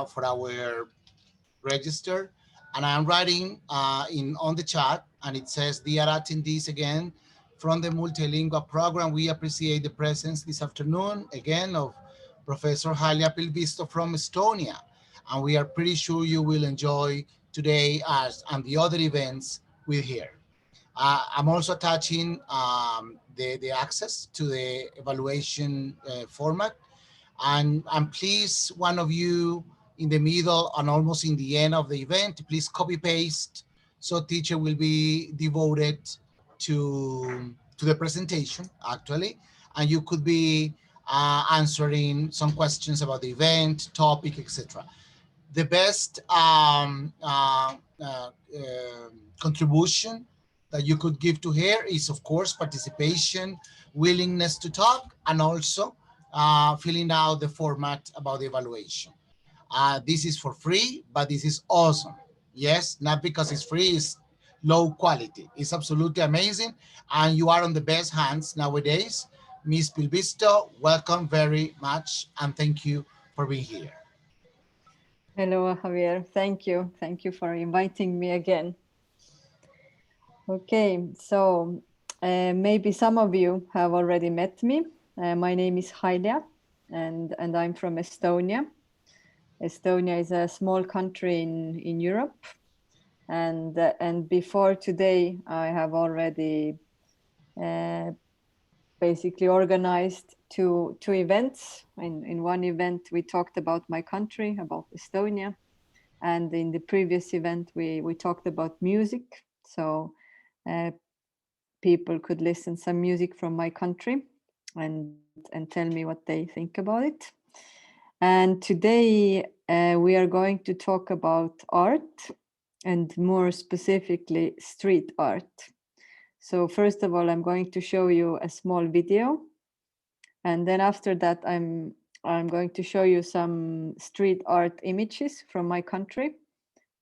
for our register, and I'm writing in on the chat, and it says, "Dear attendees, again from the multilingual program, we appreciate the presence this afternoon again of Professor Halja Pilvisto from Estonia, and we are pretty sure you will enjoy today as and the other events we here." I'm also attaching the access to the evaluation format, and please, one of you in the middle and almost in the end of the event, please copy paste, so teacher will be devoted to the presentation actually, and you could be answering some questions about the event topic, etc. The best contribution that you could give to here is, of course, participation, willingness to talk, and also filling out the format about the evaluation. This is for free, but this is awesome. Yes, not because it's free, it's low quality. It's absolutely amazing, and you are on the best hands nowadays. Miss Pilvisto, welcome very much, and thank you for being here. Hello, Javier. Thank you. Thank you for inviting me again. Okay, so maybe some of you have already met me. My name is Halja, and I'm from Estonia. Estonia is a small country in Europe, and before today, I have already basically organized two events. In one event, we talked about my country, about Estonia, and in the previous event, we talked about music. So people could listen some music from my country and tell me what they think about it. And today we are going to talk about art, and more specifically street art. So first of all, I'm going to show you a small video, and then after that I'm going to show you some street art images from my country,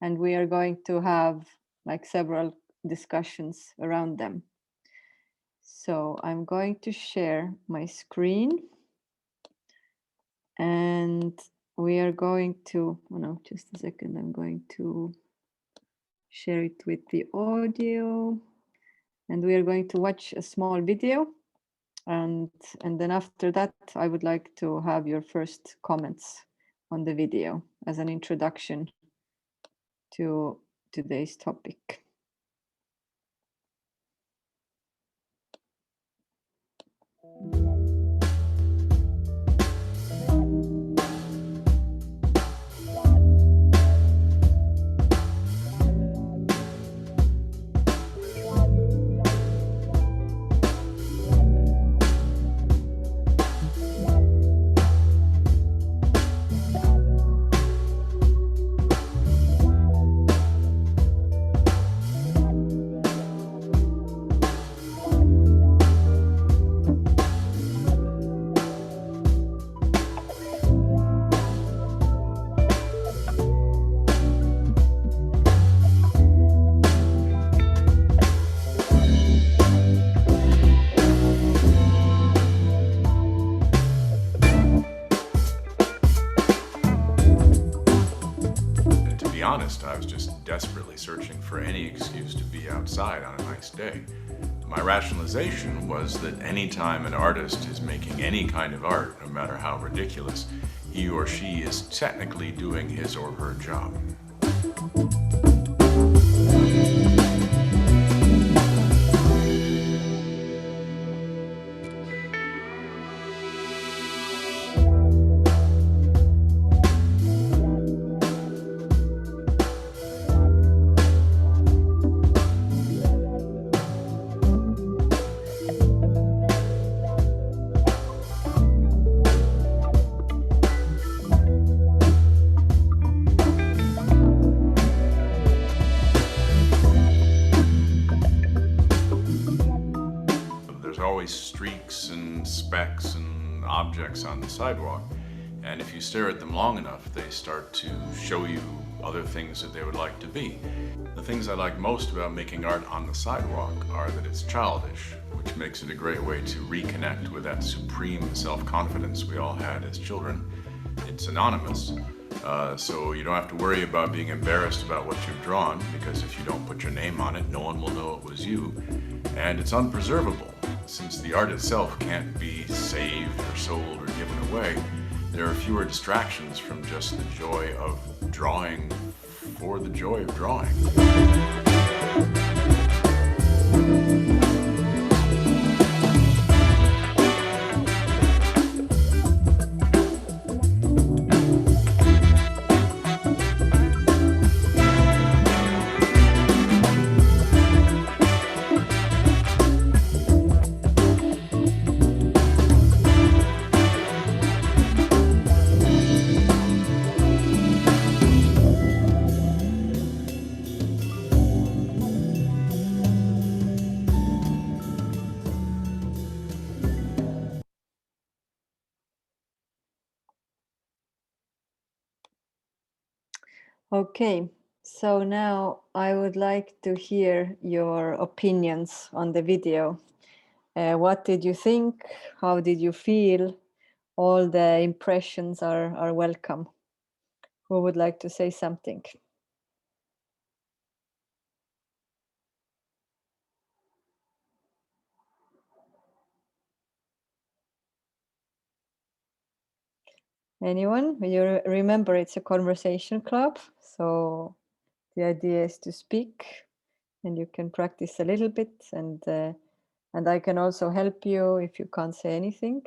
and we are going to have like several discussions around them. So I'm going to share my screen, and we are going to, oh no, just a second, I'm going to share it with the audio, and we are going to watch a small video, and then after that I would like to have your first comments on the video as an introduction to today's topic. Honest, I was just desperately searching for any excuse to be outside on a nice day. My rationalization was that any time an artist is making any kind of art, no matter how ridiculous, he or she is technically doing his or her job. Streaks and specks and objects on the sidewalk, and if you stare at them long enough, they start to show you other things that they would like to be. The things I like most about making art on the sidewalk are that it's childish, which makes it a great way to reconnect with that supreme self-confidence we all had as children, It's anonymous. So you don't have to worry about being embarrassed about what you've drawn, because if you don't put your name on it, no one will know it was you. And it's unpreservable, since the art itself can't be saved or sold or given away. There are fewer distractions from just the joy of drawing for the joy of drawing. Okay, so now I would like to hear your opinions on the video. What did you think? How did you feel? All the impressions are welcome. Who would like to say something? Anyone? You remember it's a conversation club, so the idea is to speak, and you can practice a little bit, and I can also help you if you can't say anything.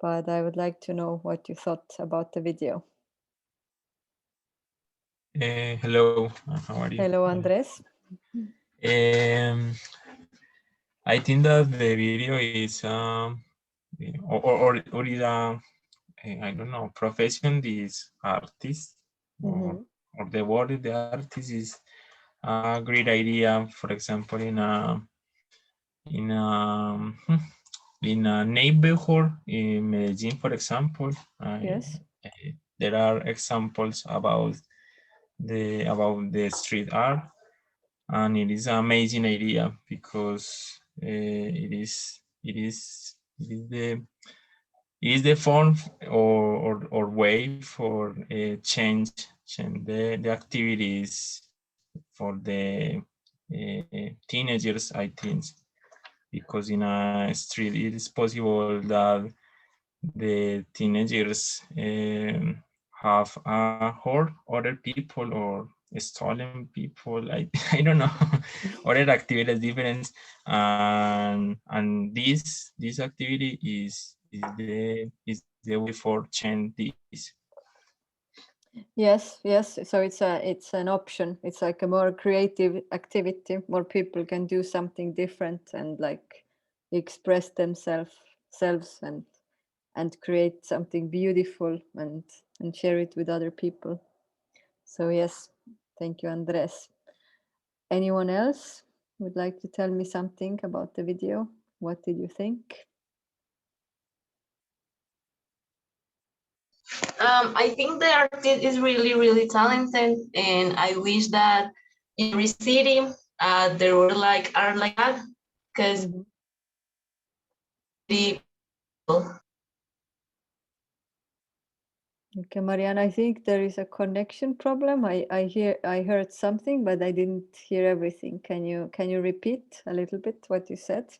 But I would like to know what you thought about the video. Hello, how are you? Hello, Andres. I think that the video is or is I don't know, profession, this artist, or the word of the artist is a great idea. For example, in a neighborhood in Medellin, for example, Yes. there are examples about the street art, and it is an amazing idea because it is the form or way for change the activities for the teenagers, I think, because in a street it is possible that the teenagers have hurt other people or stolen people. I don't know, other activities different, and this activity is the way for change this. Yes. So it's an option. It's like a more creative activity. More people can do something different and like express themselves and create something beautiful and share it with other people. So yes, thank you, Andres. Anyone else would like to tell me something about the video? What did you think? I think the artist is really, really talented, and I wish that in every city there were like art like that, because the Okay, Mariana, I think there is a connection problem. I heard something, but I didn't hear everything. Can you repeat a little bit what you said?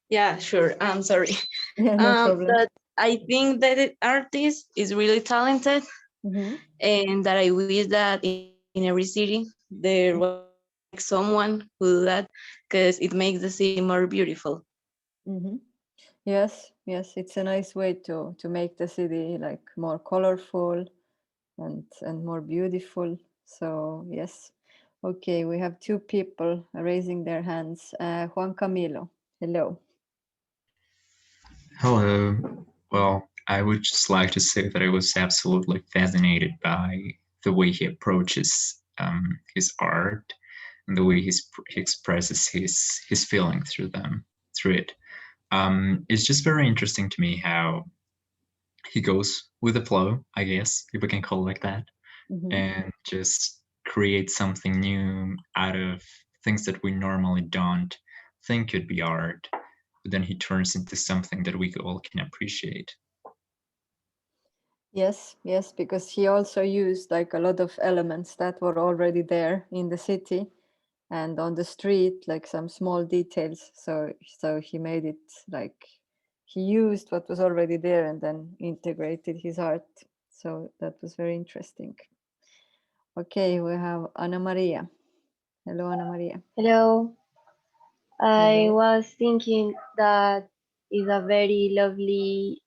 yeah, sure. I'm sorry. Yeah, no problem. But I think that the artist is really talented, and that I wish that in every city there was like someone who do that, because it makes the city more beautiful. Yes, it's a nice way to make the city like more colorful and more beautiful. So yes. Okay, we have two people raising their hands. Juan Camilo, hello. Hello. Well, I would just like to say that I was absolutely fascinated by the way he approaches his art and the way he expresses his feeling through it. It's just very interesting to me how he goes with the flow, I guess, if we can call it like that, and just create something new out of things that we normally don't think could be art. then he turns into something that we all can appreciate. Yes, yes, because he also used like a lot of elements that were already there in the city and on the street, like some small details. So he made it like he used what was already there and then integrated his art. So that was very interesting. Okay, we have Ana Maria. Hello, Ana Maria. Hello. I Hello. was thinking that is a very lovely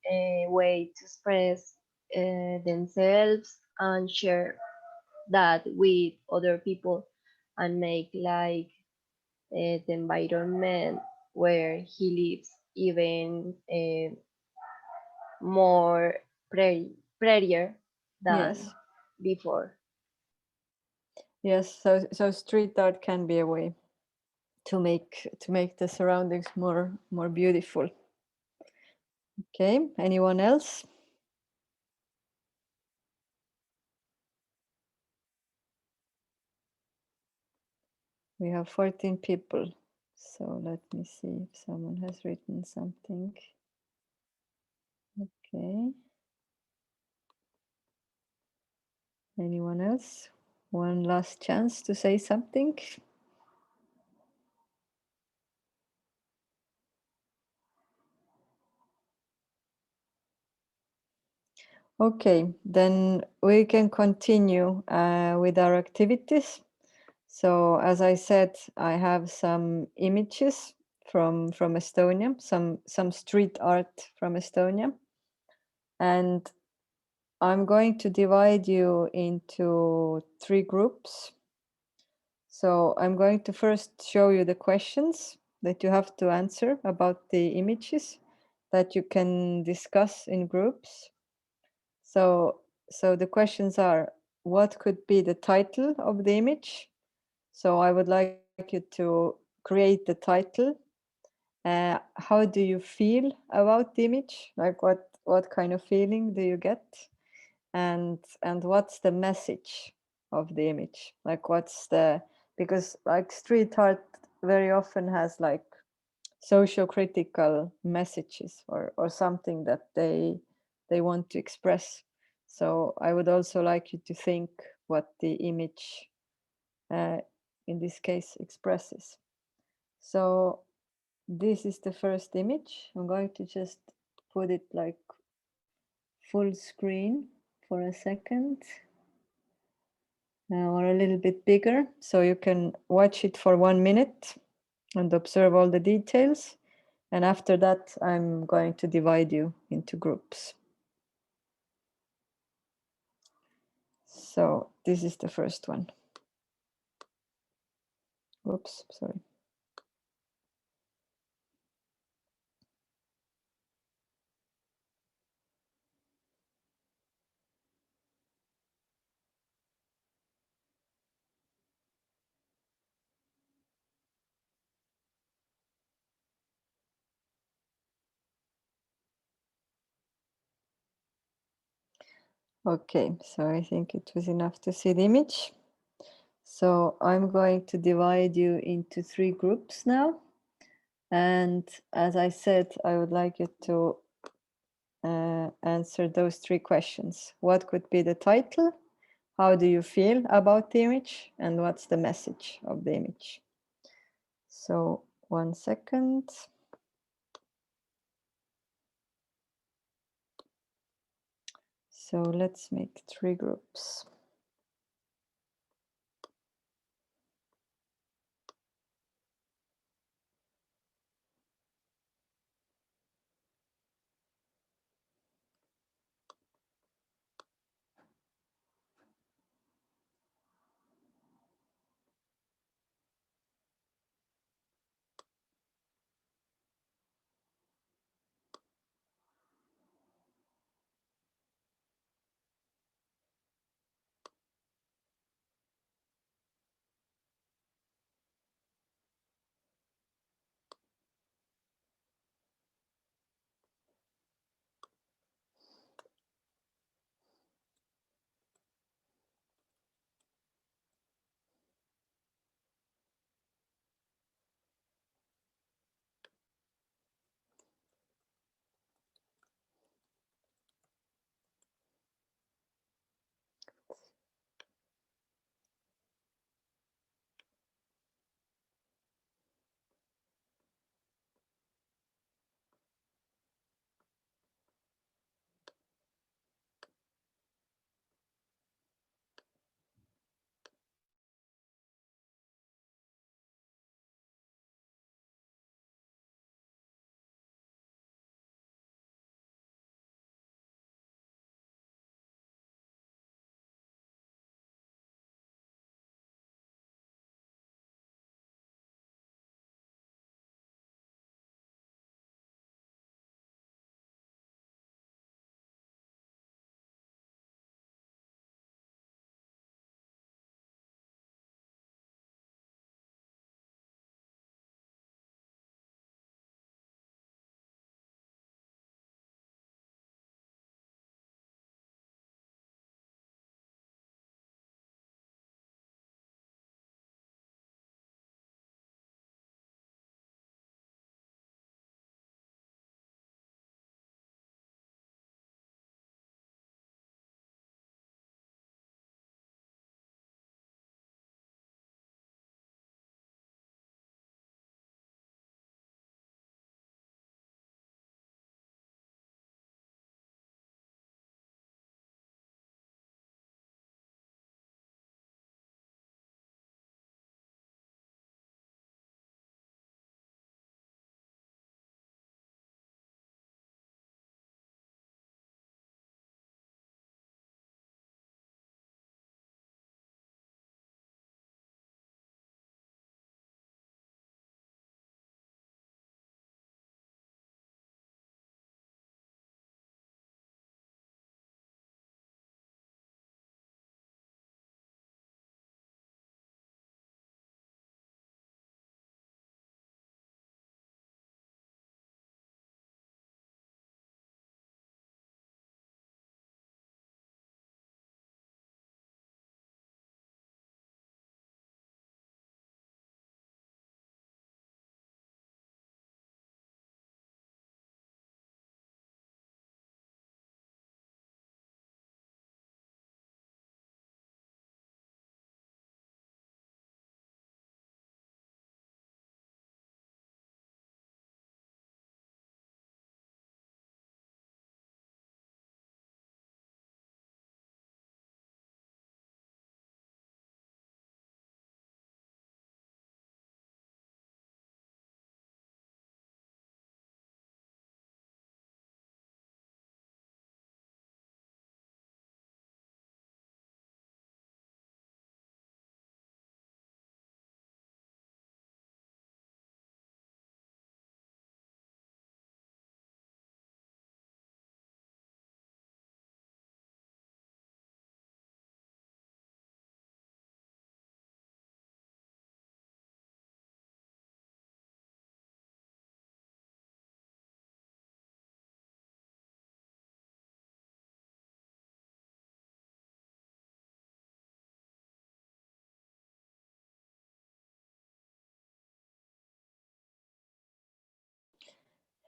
way to express themselves and share that with other people and make like the environment where he lives even more prettier than Yes. before. Yes, so street art can be a way to make the surroundings more beautiful. Okay, anyone else? We have 14 people. So let me see if someone has written something. Okay. Anyone else? One last chance to say something. Okay, then we can continue with our activities. So as I said, I have some images from Estonia, some street art from Estonia. And I'm going to divide you into 3 groups. So I'm going to first show you the questions that you have to answer about the images that you can discuss in groups. So the questions are, what could be the title of the image? So I would like you to create the title. How do you feel about the image? Like what kind of feeling do you get? And what's the message of the image? Like because like street art very often has like socio-critical messages or something that they want to express. So I would also like you to think what the image in this case expresses. So this is the first image. I'm going to just put it like full screen for a second. Or a little bit bigger, so you can watch it for 1 minute and observe all the details. And after that, I'm going to divide you into groups. So this is the first one. Oops, sorry. Okay, so I think it was enough to see the image. So I'm going to divide you into 3 groups now. And as I said, I would like you to answer those 3 questions. What could be the title? How do you feel about the image? And what's the message of the image? So 1 second. So let's make 3 groups.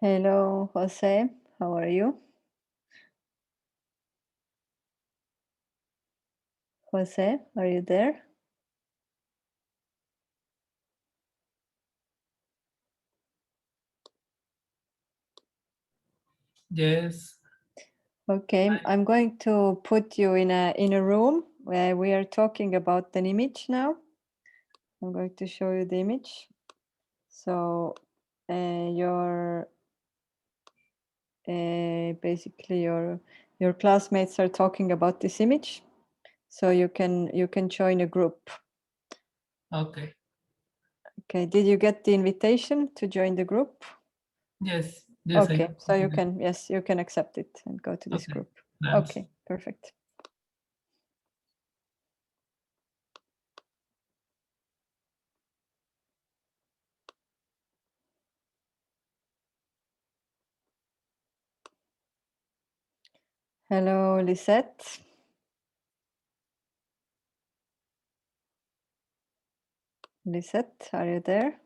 Hello, Jose. How are you? Jose, are you there? Yes. Okay, I'm going to put you in a room where we are talking about an image now. I'm going to show you the image. So your basically your classmates are talking about this image. So you can join a group. Okay. Okay, did you get the invitation to join the group? Yes. Yes. Okay, so you can accept it and go to this Okay, group. thanks. Okay, perfect. Hello, Lisette. Lisette, are you there?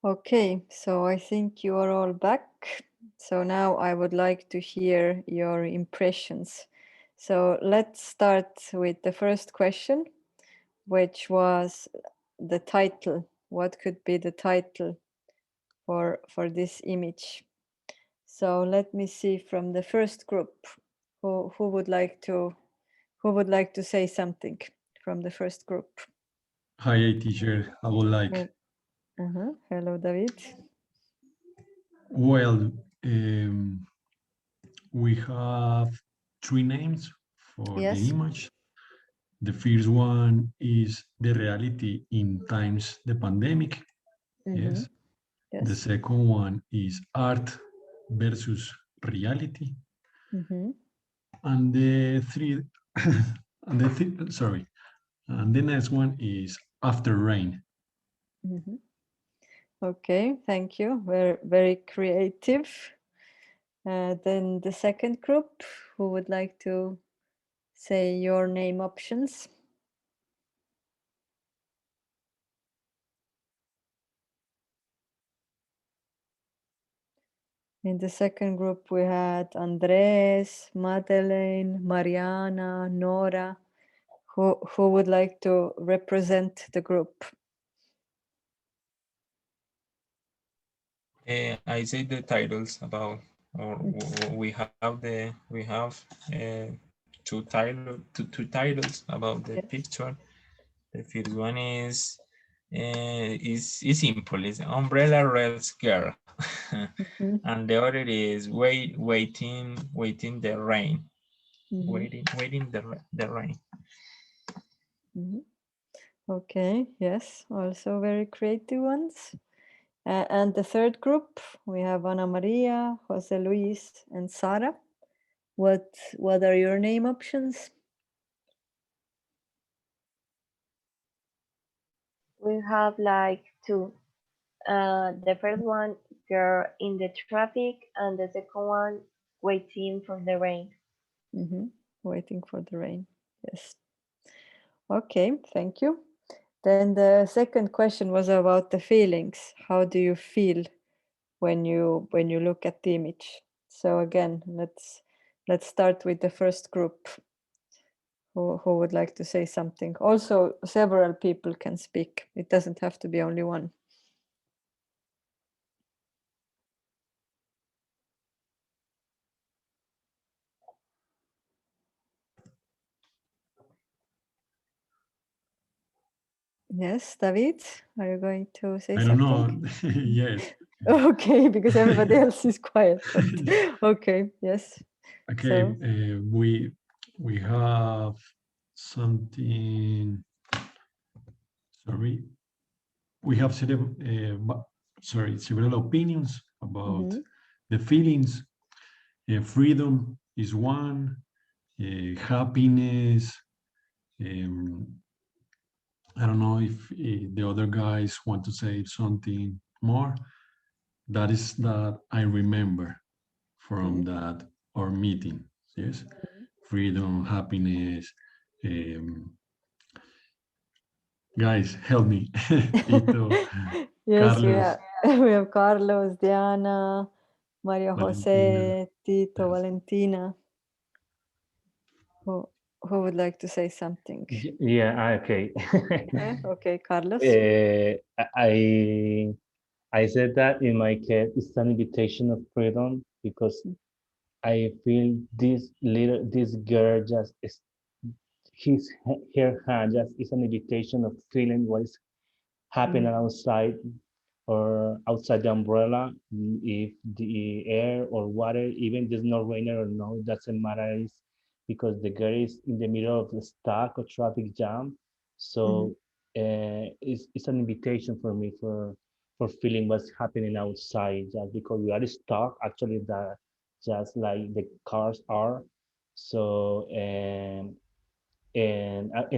Okay, so I think you are all back. So now I would like to hear your impressions. So let's start with the first question, which was the title. What could be the title for this image? So let me see from the first group who would like to say something from the first group. Hi, teacher. I would like. Hello, David. Well, we have three names for the Yes. image. The first one is the reality in times the pandemic. Yes. The Yes. second one is art versus reality. And the and the next one is after rain. Okay, thank you. Very, very creative. Then the second group, who would like to say your name options? In the second group, we had Andres, Madeleine, Mariana, Nora. Who would like to represent the group? I say the titles about, or we have two titles about the picture. The first one is simple. It's Umbrella Red Girl, and the other is waiting the rain, waiting the rain. Okay. Yes. Also very creative ones. And the third group, we have Ana Maria, Jose Luis, and Sara. What are your name options? We have like two. The first one, girl in the traffic, and the second one, waiting for the rain. Waiting for the rain. Yes. Okay, thank you. Then the second question was about the feelings. How do you feel when you look at the image? So again, let's start with the first group. Who would like to say something? Also, several people can speak. It doesn't have to be only one. Yes, David, are you going to say something? I don't know. Yes. Okay, because everybody else is quiet. But okay, yes. Okay, So, we have something. Sorry, we have several opinions about the feelings. Freedom is one. Happiness. I don't know if the other guys want to say something more. That is that I remember from that our meeting. Yes, freedom, happiness. Guys, help me. Tito, yes, Carlos, we have Carlos, Diana, Maria Valentina. Jose, Tito, Yes. Valentina. Who would like to say something? Yeah, okay. Okay, Carlos. I said that in my case, it's an invitation of freedom because I feel this girl just is her hand just is an invitation of feeling what is happening outside or outside the umbrella. If the air or water, even there's no rain or no, it doesn't matter. It's because the girl is in the middle of the stuck or traffic jam. So it's an invitation for me for feeling what's happening outside, just because we are stuck actually, that just like the cars are. So and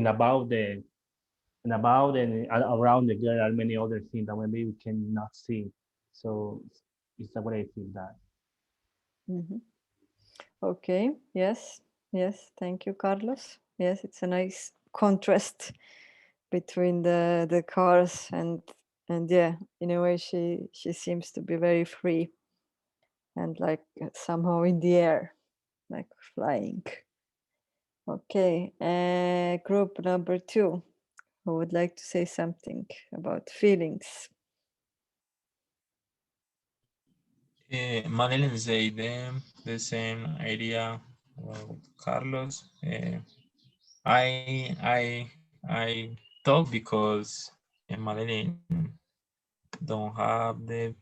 about the and about and around the girl are many other things that maybe we cannot see. So it's the way I feel that. Okay, yes, thank you, Carlos. Yes, it's a nice contrast between the cars and And yeah, in a way, she seems to be very free and like somehow in the air, like flying. Okay, group number 2, who would like to say something about feelings? Madeline said the same idea with Carlos. I talk because Madeline don't have the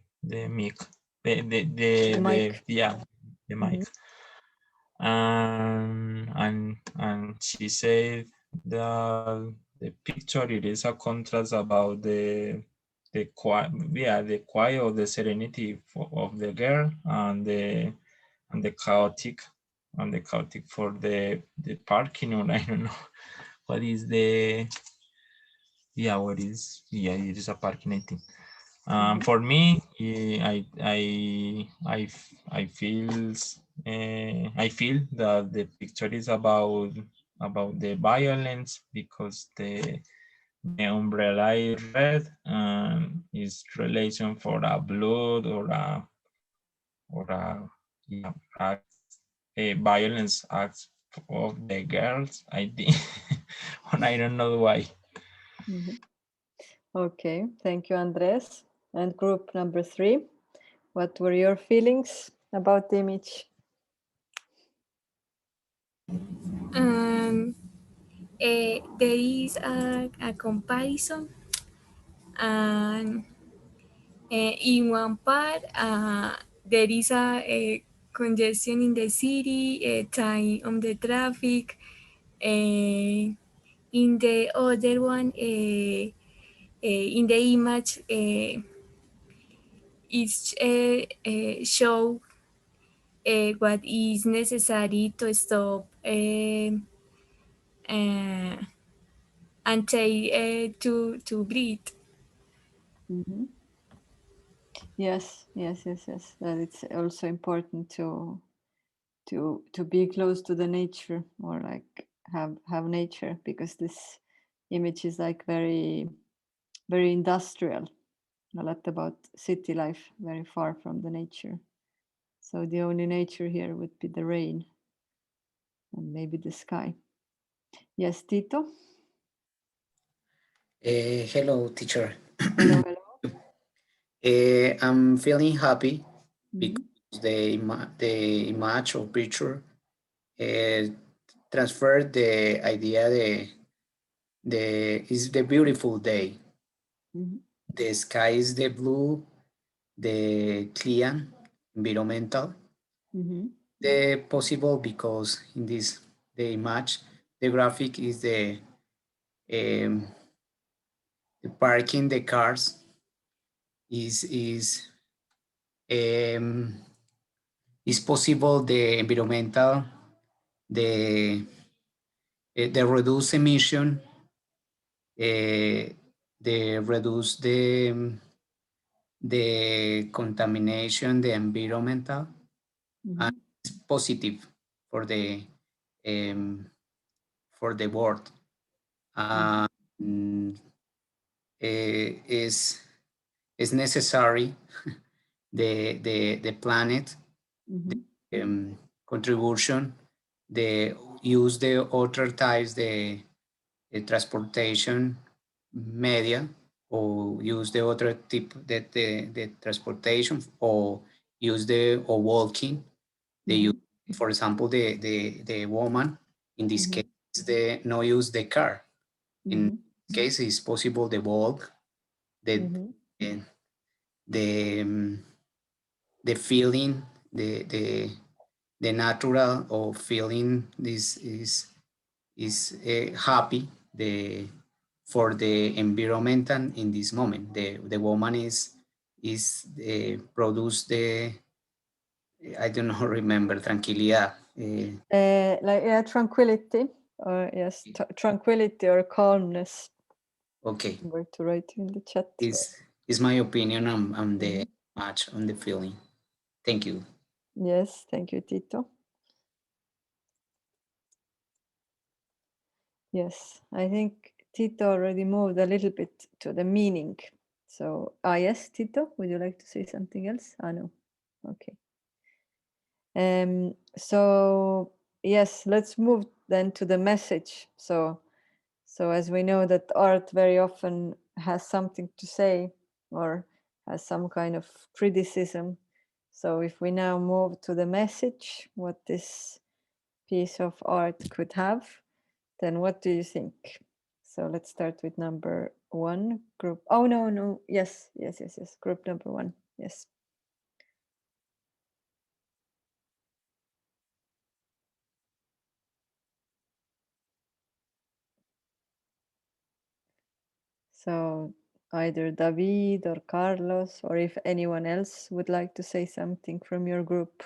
mic, The mic. yeah, the mic. And she said that the picture it is a contrast about the quiet, the quiet or the serenity of the girl and the chaotic for the parking, or I don't know what is the what is it is a parking, I think. For me, I feel that the picture is about the violence because the umbrella is red and is relation for a blood or a violence act of the girls, I think. And I don't know why. Okay, thank you, Andres. And group number 3, what were your feelings about the image? There is a comparison, and in one part there is a congestion in the city, time on the traffic. In the other one, in the image, is show what is necessary to stop and take to breathe. Yes. That it's also important to be close to the nature, or like have nature, because this image is like very industrial, a lot about city life, very far from the nature. So the only nature here would be the rain and maybe the sky. Yes, Tito. Hello, teacher. Hello. I'm feeling happy because the image or picture transferred the idea is the beautiful day. The sky is the blue, the clear, environmental. The possible because in this the image, the graphic is the parking the cars is possible the environmental, the reduce emission, the reduce the contamination, the environmental, and it's positive for the world. Is necessary the planet, the contribution, the use the other types the transportation media, or use the other type the transportation, or use or walking. They use, for example, the woman in this case the no use the car. In this case, it's possible the walk, the the feeling, the natural of feeling this is happy for the environment. And in this moment the woman is produce the I don't know remember tranquilidad, like tranquility, or yes, tranquility or calmness. Okay, I'm going to write in the chat. Is my opinion on the match, on the feeling. Thank you. Yes, thank you, Tito. Yes, I think Tito already moved a little bit to the meaning. So, yes, Tito, would you like to say something else? No. Okay. So yes, let's move then to the message. So as we know that art very often has something to say or has some kind of criticism. So if we now move to the message, what this piece of art could have, then what do you think? So let's start with number 1 group. Oh, no. Yes. Group number 1. Yes. So either David or Carlos, or if anyone else would like to say something from your group.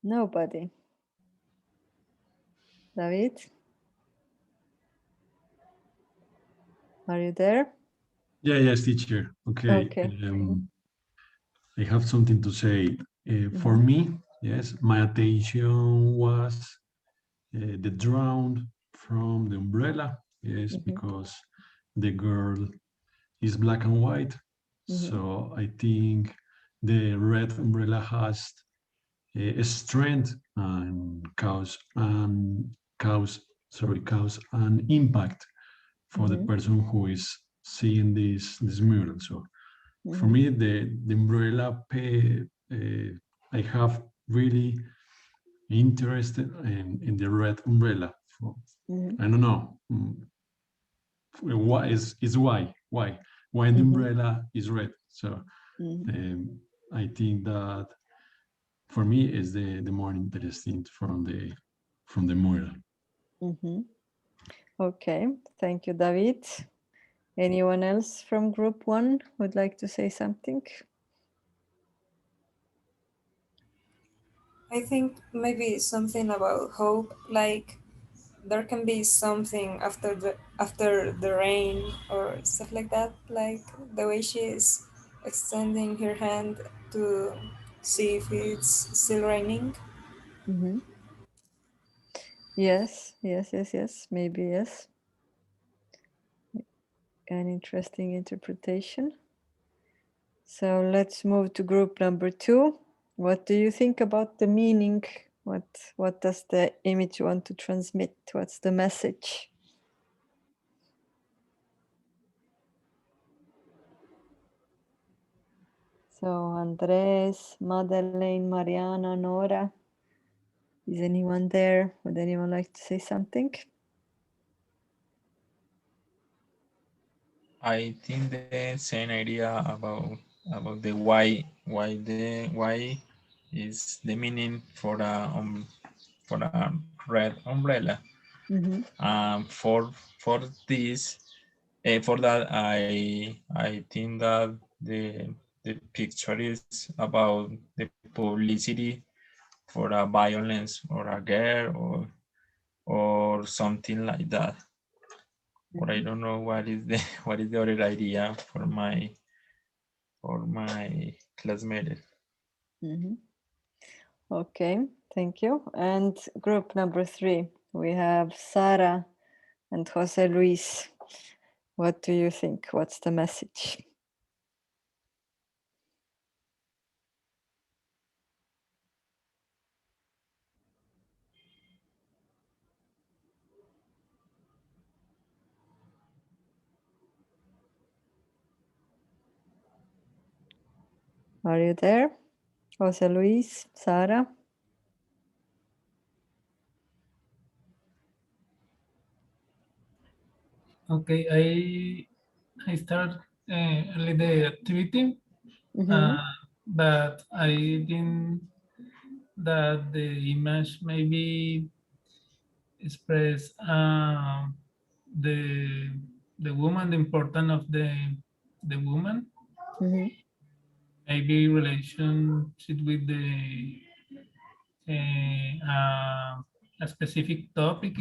Nobody. David? Are you there? Yes, teacher. Okay. I have something to say. For me, yes, my attention was the drowned from the umbrella. Yes, because the girl is black and white. So I think the red umbrella has a strength and cause an impact for the person who is seeing this mural. So for me, the umbrella I have really interested in the red umbrella. I don't know why the umbrella is red. So I think that for me is the more interesting from the mural. Okay, thank you, David. Anyone else from group 1 would like to say something? I think maybe something about hope, like there can be something after the rain or stuff like that, like the way she is extending her hand to see if it's still raining. Yes, maybe yes. An interesting interpretation. So let's move to group number 2. What do you think about the meaning? What does the image want to transmit? What's the message? So Andres, Madeleine, Mariana, Nora. Is anyone there? Would anyone like to say something? I think the same idea about the why is the meaning for a red umbrella. For this for that I think that the picture is about the publicity for a violence or a girl or something like that. Or I don't know what is the other idea for my classmate. Okay, thank you. And group number 3, we have Sara and Jose Luis. What do you think? What's the message? Are you there? Jose Luis, Sara? Okay, I start early the activity, but I think that the image maybe express the woman, the importance of the woman, maybe relationship with a specific topic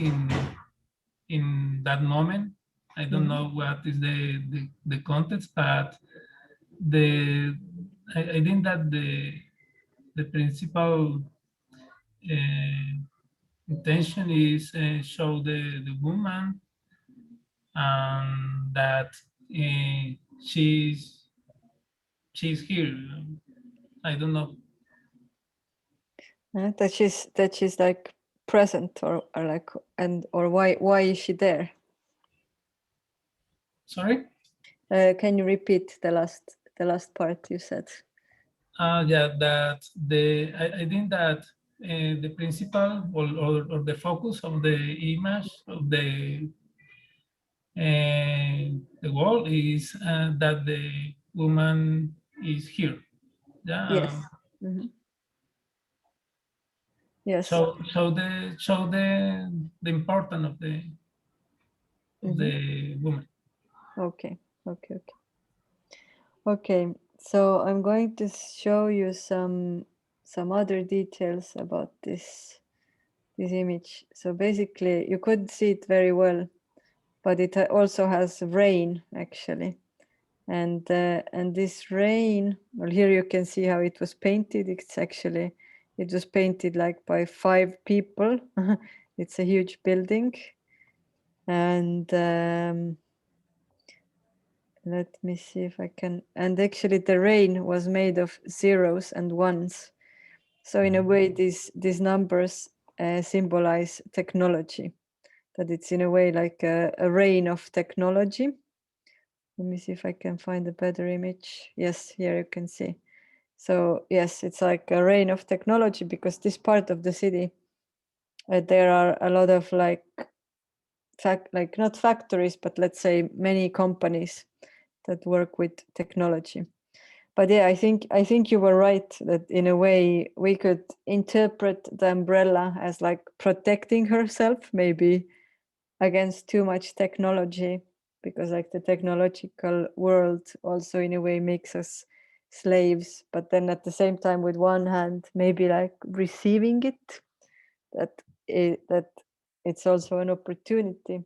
in that moment. I don't know what is the context, but I think that the principal intention is show the woman that she's here. I don't know. That she's like present or like, and or why is she there? Sorry? Can you repeat the last part you said? Yeah, that I think that the principle or the focus of the image of the wall is that the woman is here. Yeah. Yes. Yes. So the importance of the woman. Okay. Okay. So I'm going to show you some other details about this image. So basically, you couldn't see it very well, but it also has rain actually, and this rain. Well, here you can see how it was painted. It was painted like by 5 people. It's a huge building, and let me see if I can. And actually, the rain was made of zeros and ones. So in a way, these numbers symbolize technology. That it's in a way like a rain of technology. Let me see if I can find a better image. Yes, here you can see. So yes, it's like a rain of technology because this part of the city, there are a lot of like not factories, but let's say many companies that work with technology. But yeah, I think you were right that in a way we could interpret the umbrella as like protecting herself, maybe against too much technology, because like the technological world also in a way makes us slaves, but then at the same time with one hand maybe like receiving it, that it's also an opportunity.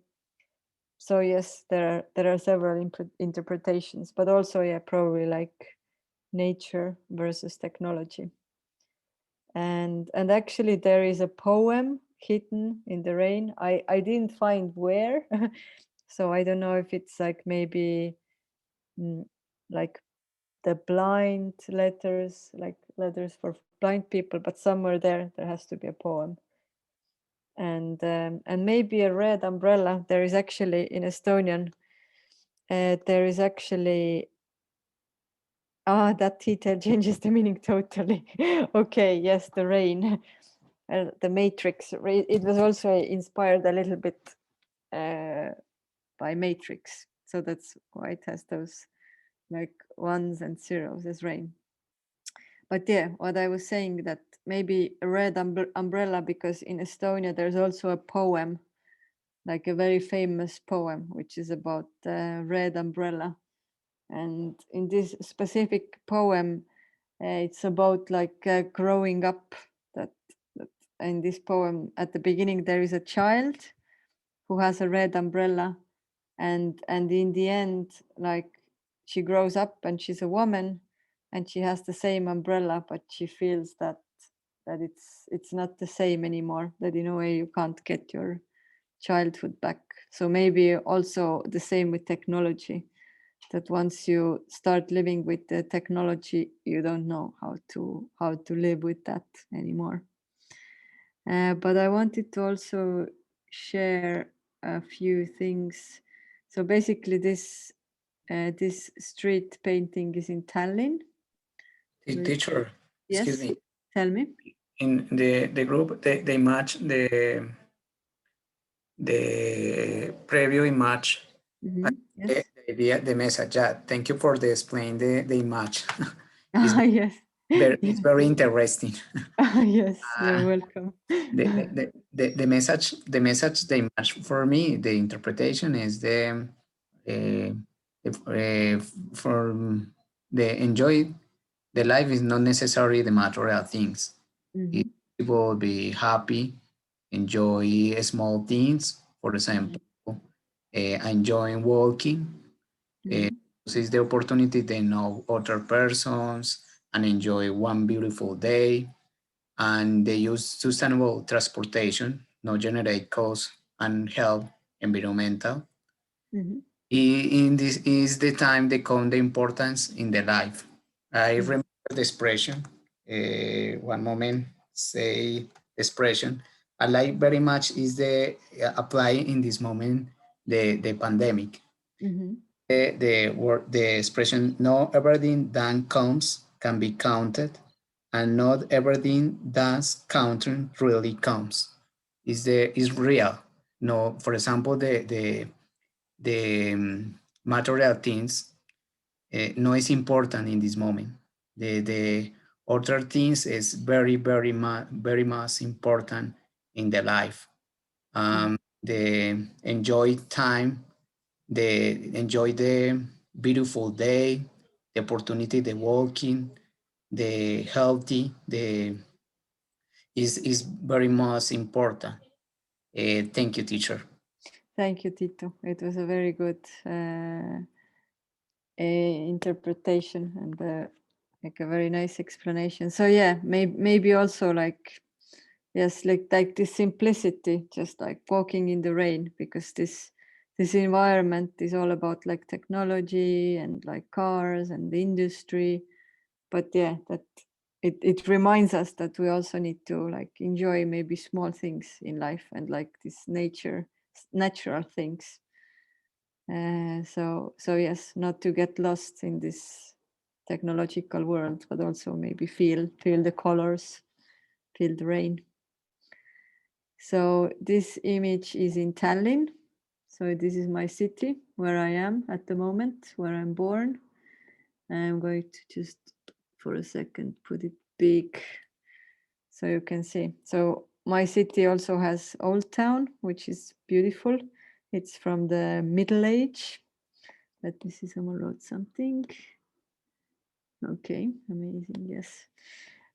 So yes, there are several interpretations, but also yeah, probably like nature versus technology. And actually there is a poem hidden in the rain. I didn't find where, so I don't know if it's like maybe like the blind letters, like letters for blind people, but somewhere there has to be a poem. And maybe a red umbrella. There is actually in Estonian, there is actually that detail changes the meaning totally. Okay, yes, the rain, the Matrix. It was also inspired a little bit by Matrix, so that's why it has those like ones and zeros as rain. But yeah, what I was saying, that maybe a red umbrella, because in Estonia there's also a poem, like a very famous poem, which is about the red umbrella. And in this specific poem, it's about like growing up. That in this poem, at the beginning, there is a child who has a red umbrella, and in the end, like she grows up and she's a woman, and she has the same umbrella, but she feels that it's not the same anymore. That in a way you can't get your childhood back. So maybe also the same with technology, that once you start living with the technology, you don't know how to live with that anymore. But I wanted to also share a few things. So basically this street painting is in Tallinn. Teacher, yes, excuse me. Tell me. In the group, they match the preview image. Yes. The message. Yeah, thank you for the explain the image. Yes. It's very interesting. Yes, you're welcome. The message, the image for me, the interpretation is for the enjoy the life is not necessarily the material things. People be happy, enjoy small things. For example, enjoying walking. This is the opportunity to know other persons and enjoy one beautiful day. And they use sustainable transportation, not generate costs and help environmental. In this is the time they come the importance in the life. I remember the expression, one moment, say the expression, I like very much is the apply in this moment, the pandemic. The expression, not everything that counts can be counted, and not everything that's counted really counts. Is real. No, for example, the material things no is important in this moment. The other things is very much important in the life. The enjoy time, the enjoy the beautiful day, the opportunity, the walking, the healthy, the is very much important. Thank you, teacher. Thank you, Tito. It was a very good interpretation and like a very nice explanation. So yeah, maybe also like, yes, like this simplicity, just like walking in the rain, because this environment is all about like technology and like cars and the industry. But yeah, that it reminds us that we also need to like enjoy maybe small things in life and like this natural things. So yes, not to get lost in this technological world, but also maybe feel the colors, feel the rain. So this image is in Tallinn. So this is my city where I am at the moment, where I'm born. I'm going to just for a second put it big so you can see. So my city also has Old Town, which is beautiful. It's from the Middle Age. Let me see, someone wrote something. Okay, amazing, yes.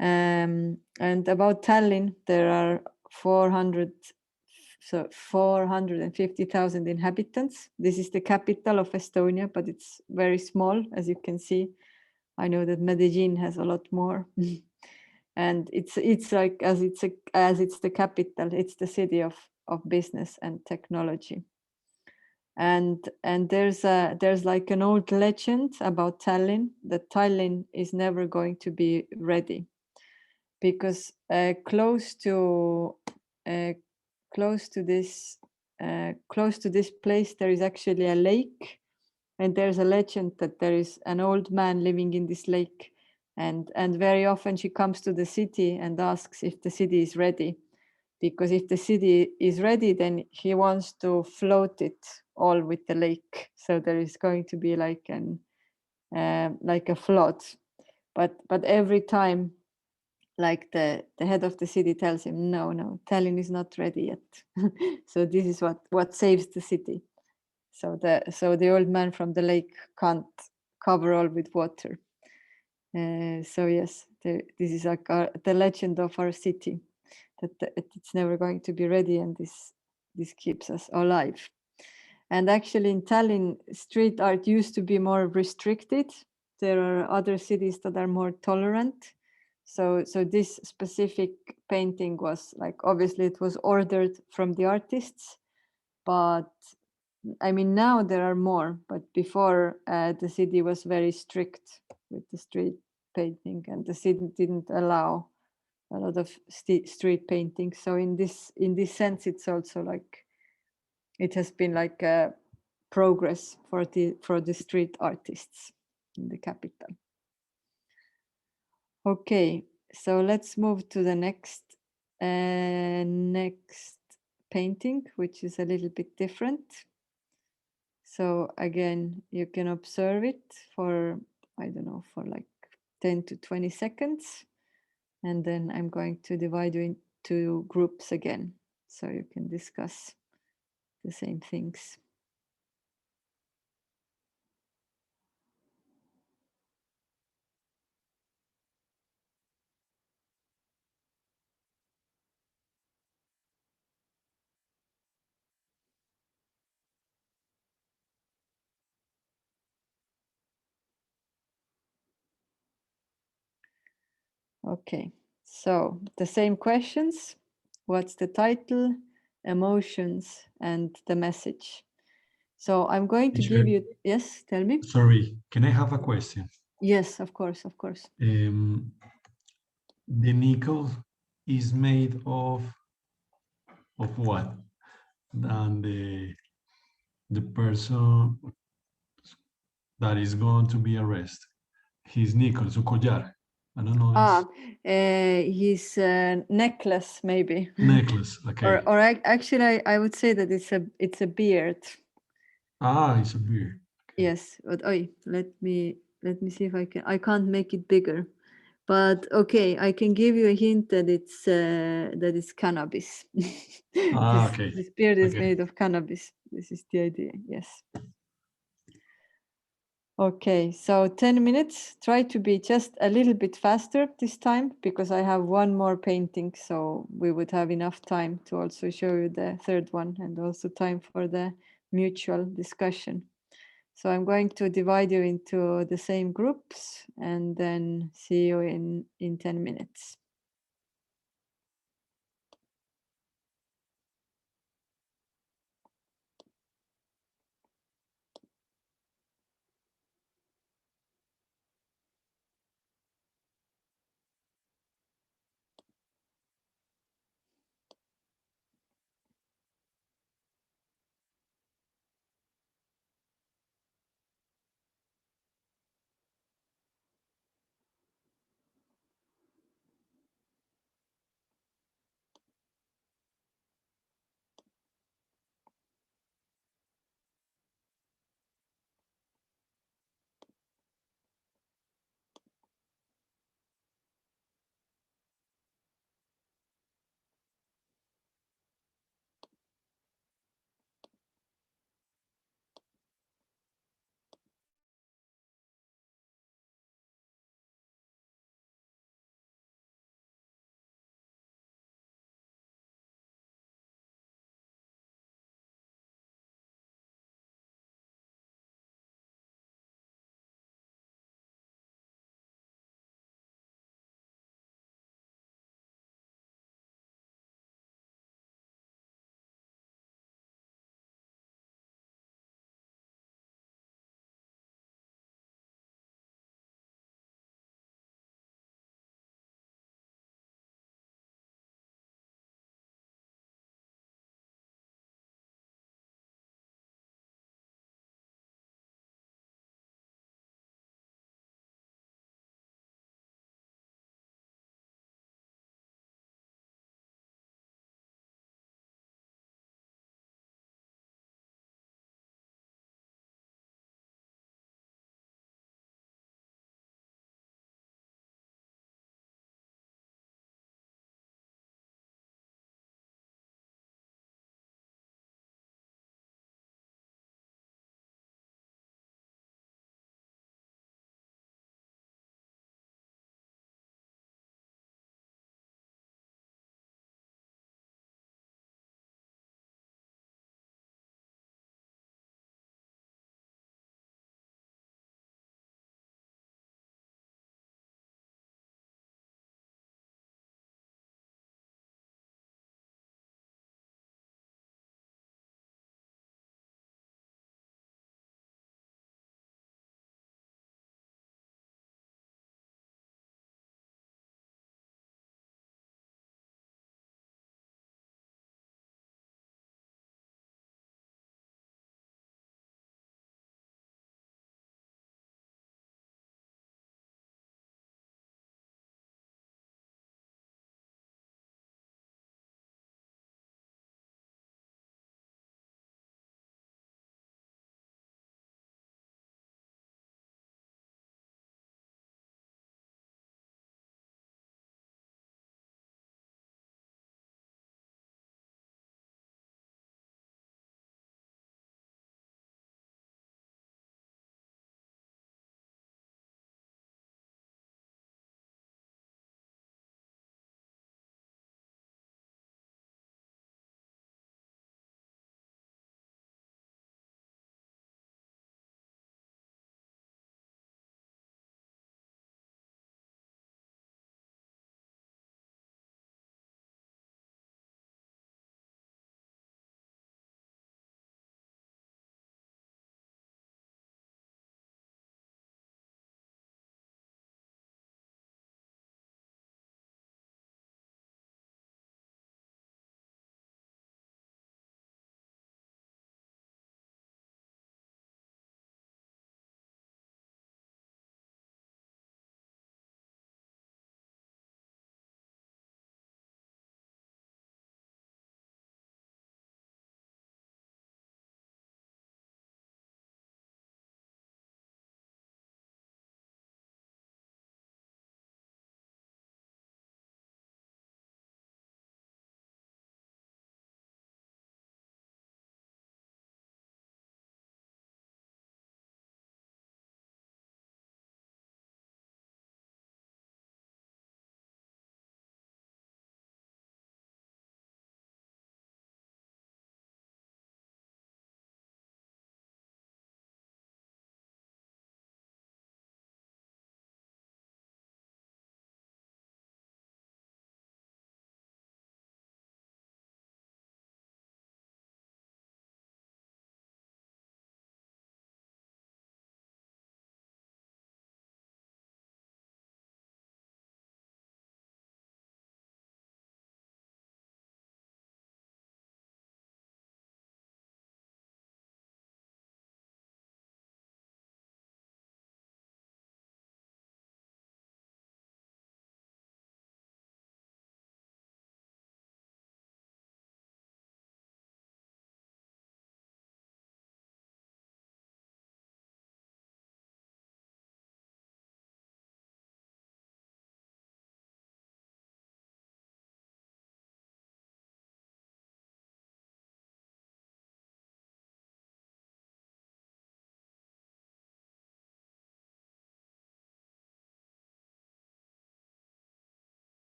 And about Tallinn, there are 450,000 inhabitants. This is the capital of Estonia, but it's very small, as you can see. I know that Medellin has a lot more. And it's like, as it's the capital, it's the city of business and technology. And there's like an old legend about Tallinn, that Tallinn is never going to be ready, because close to this place there is actually a lake, and there's a legend that there is an old man living in this lake, and very often she comes to the city and asks if the city is ready, because if the city is ready, then he wants to float it all with the lake. So there is going to be like a flood, but every time, like the head of the city tells him, no, Tallinn is not ready yet. So this is what saves the city. So the old man from the lake can't cover all with water. So yes, this is like the legend of our city, that it's never going to be ready, and this keeps us alive. And actually in Tallinn, street art used to be more restricted. There are other cities that are more tolerant. So this specific painting was like, obviously it was ordered from the artists, but I mean, now there are more, but before the city was very strict with the street painting, and the city didn't allow a lot of street painting. So in this sense, it's also like, it has been like a progress for the street artists in the capital. Okay, so let's move to the next painting, which is a little bit different. So again, you can observe it for, I don't know, for like 10 to 20 seconds. And then I'm going to divide you into groups again, so you can discuss the same things. Okay, so the same questions. What's the title, emotions, and the message? So I'm going to give you, yes, tell me. Sorry, can I have a question? Yes, of course, of course. The nickel is made of what? And the person that is going to be arrested, his nickel, su collar. I don't know this. His necklace, maybe. Necklace, okay. Or actually, I would say that it's a beard. Ah, it's a beard. Okay. Yes, but let me see if I can. I can't make it bigger, but okay, I can give you a hint that it's cannabis. Okay. This beard is made of cannabis. This is the idea. Yes. Okay, so 10 minutes. Try to be just a little bit faster this time because I have one more painting, so we would have enough time to also show you the third one and also time for the mutual discussion. So I'm going to divide you into the same groups and then see you in 10 minutes.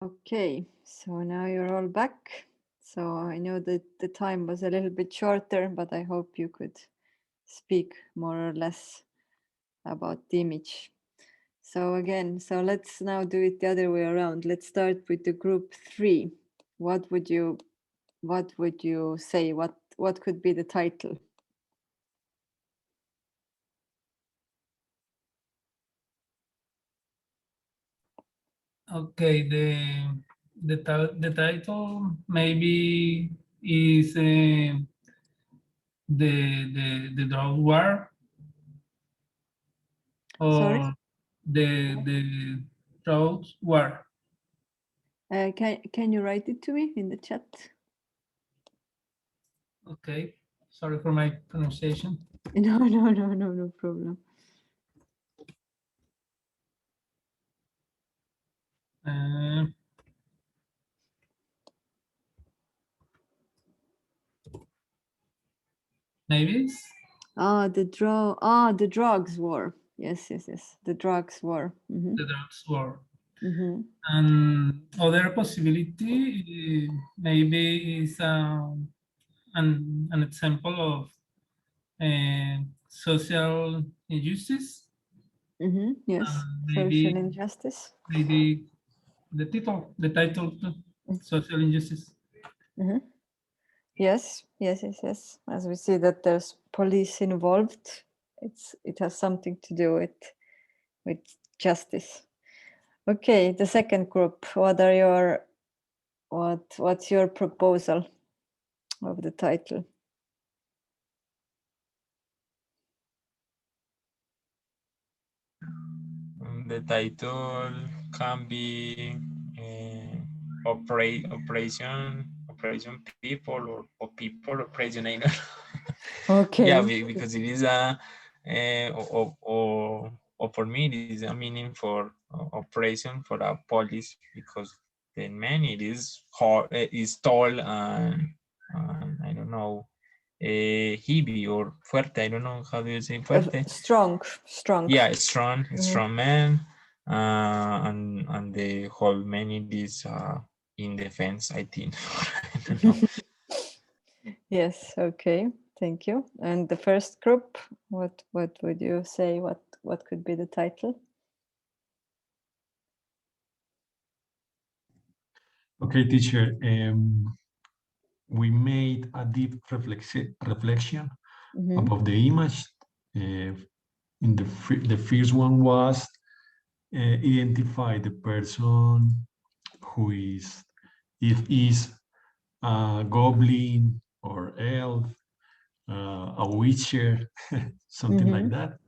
Okay, so now you're all back. So I know that the time was a little bit shorter, but I hope you could speak more or less about the image. So again, so let's now do it the other way around. Let's start with the group 3. What would you say? What could be the title? Okay, the title maybe is the drug war, Sorry? or the drug war. Can you write it to me in the chat? Okay, sorry for my pronunciation. No problem. Maybe it's the drugs war. Yes. The drugs war. Mm-hmm. the drugs war. Mm-hmm. And other possibility maybe is an example of social injustice. Mm-hmm. Yes, social injustice. Maybe the title too, social injustice. Mm-hmm. Yes. As we see that there's police involved, it has something to do with justice. Okay, the second group. What's your proposal of the title? The title can be operation people or people operation. I don't know. Okay. Yeah, because it is a or for me it is a meaning for operation for a police, because the man it is hard, is tall and I don't know, heavy or fuerte. I don't know how do you say fuerte. Strong. Yeah, strong, Mm-hmm. strong man, and the whole man it is in defense, I think. I don't know. Yes. Okay. Thank you. And the first group, what would you say? What could be the title? Okay, teacher. We made a deep reflection Mm-hmm. about the image. In the first one was identify the person who is, if is a goblin or elf, a witcher, something like that,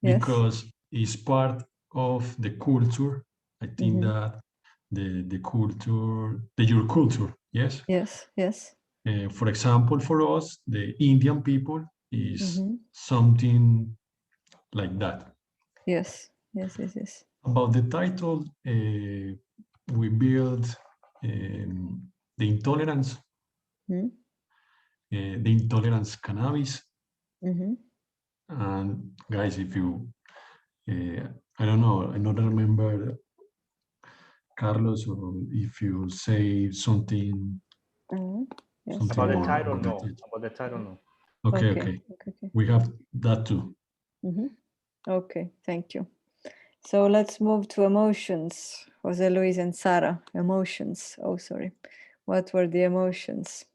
Yes. because it's part of the culture. I think that the culture, your culture, yes? Yes. For example, for us, the Indian people is something like that. Yes. About the title, we build the intolerance, the intolerance cannabis. And guys, if you, I don't know, I don't remember, Carlos, or if you say something. Yes. Something About the more title, about the no. title. About the title, no. Okay. We have that too. Okay, thank you. So let's move to emotions. Jose Luis and Sara, emotions. Oh, sorry. What were the emotions?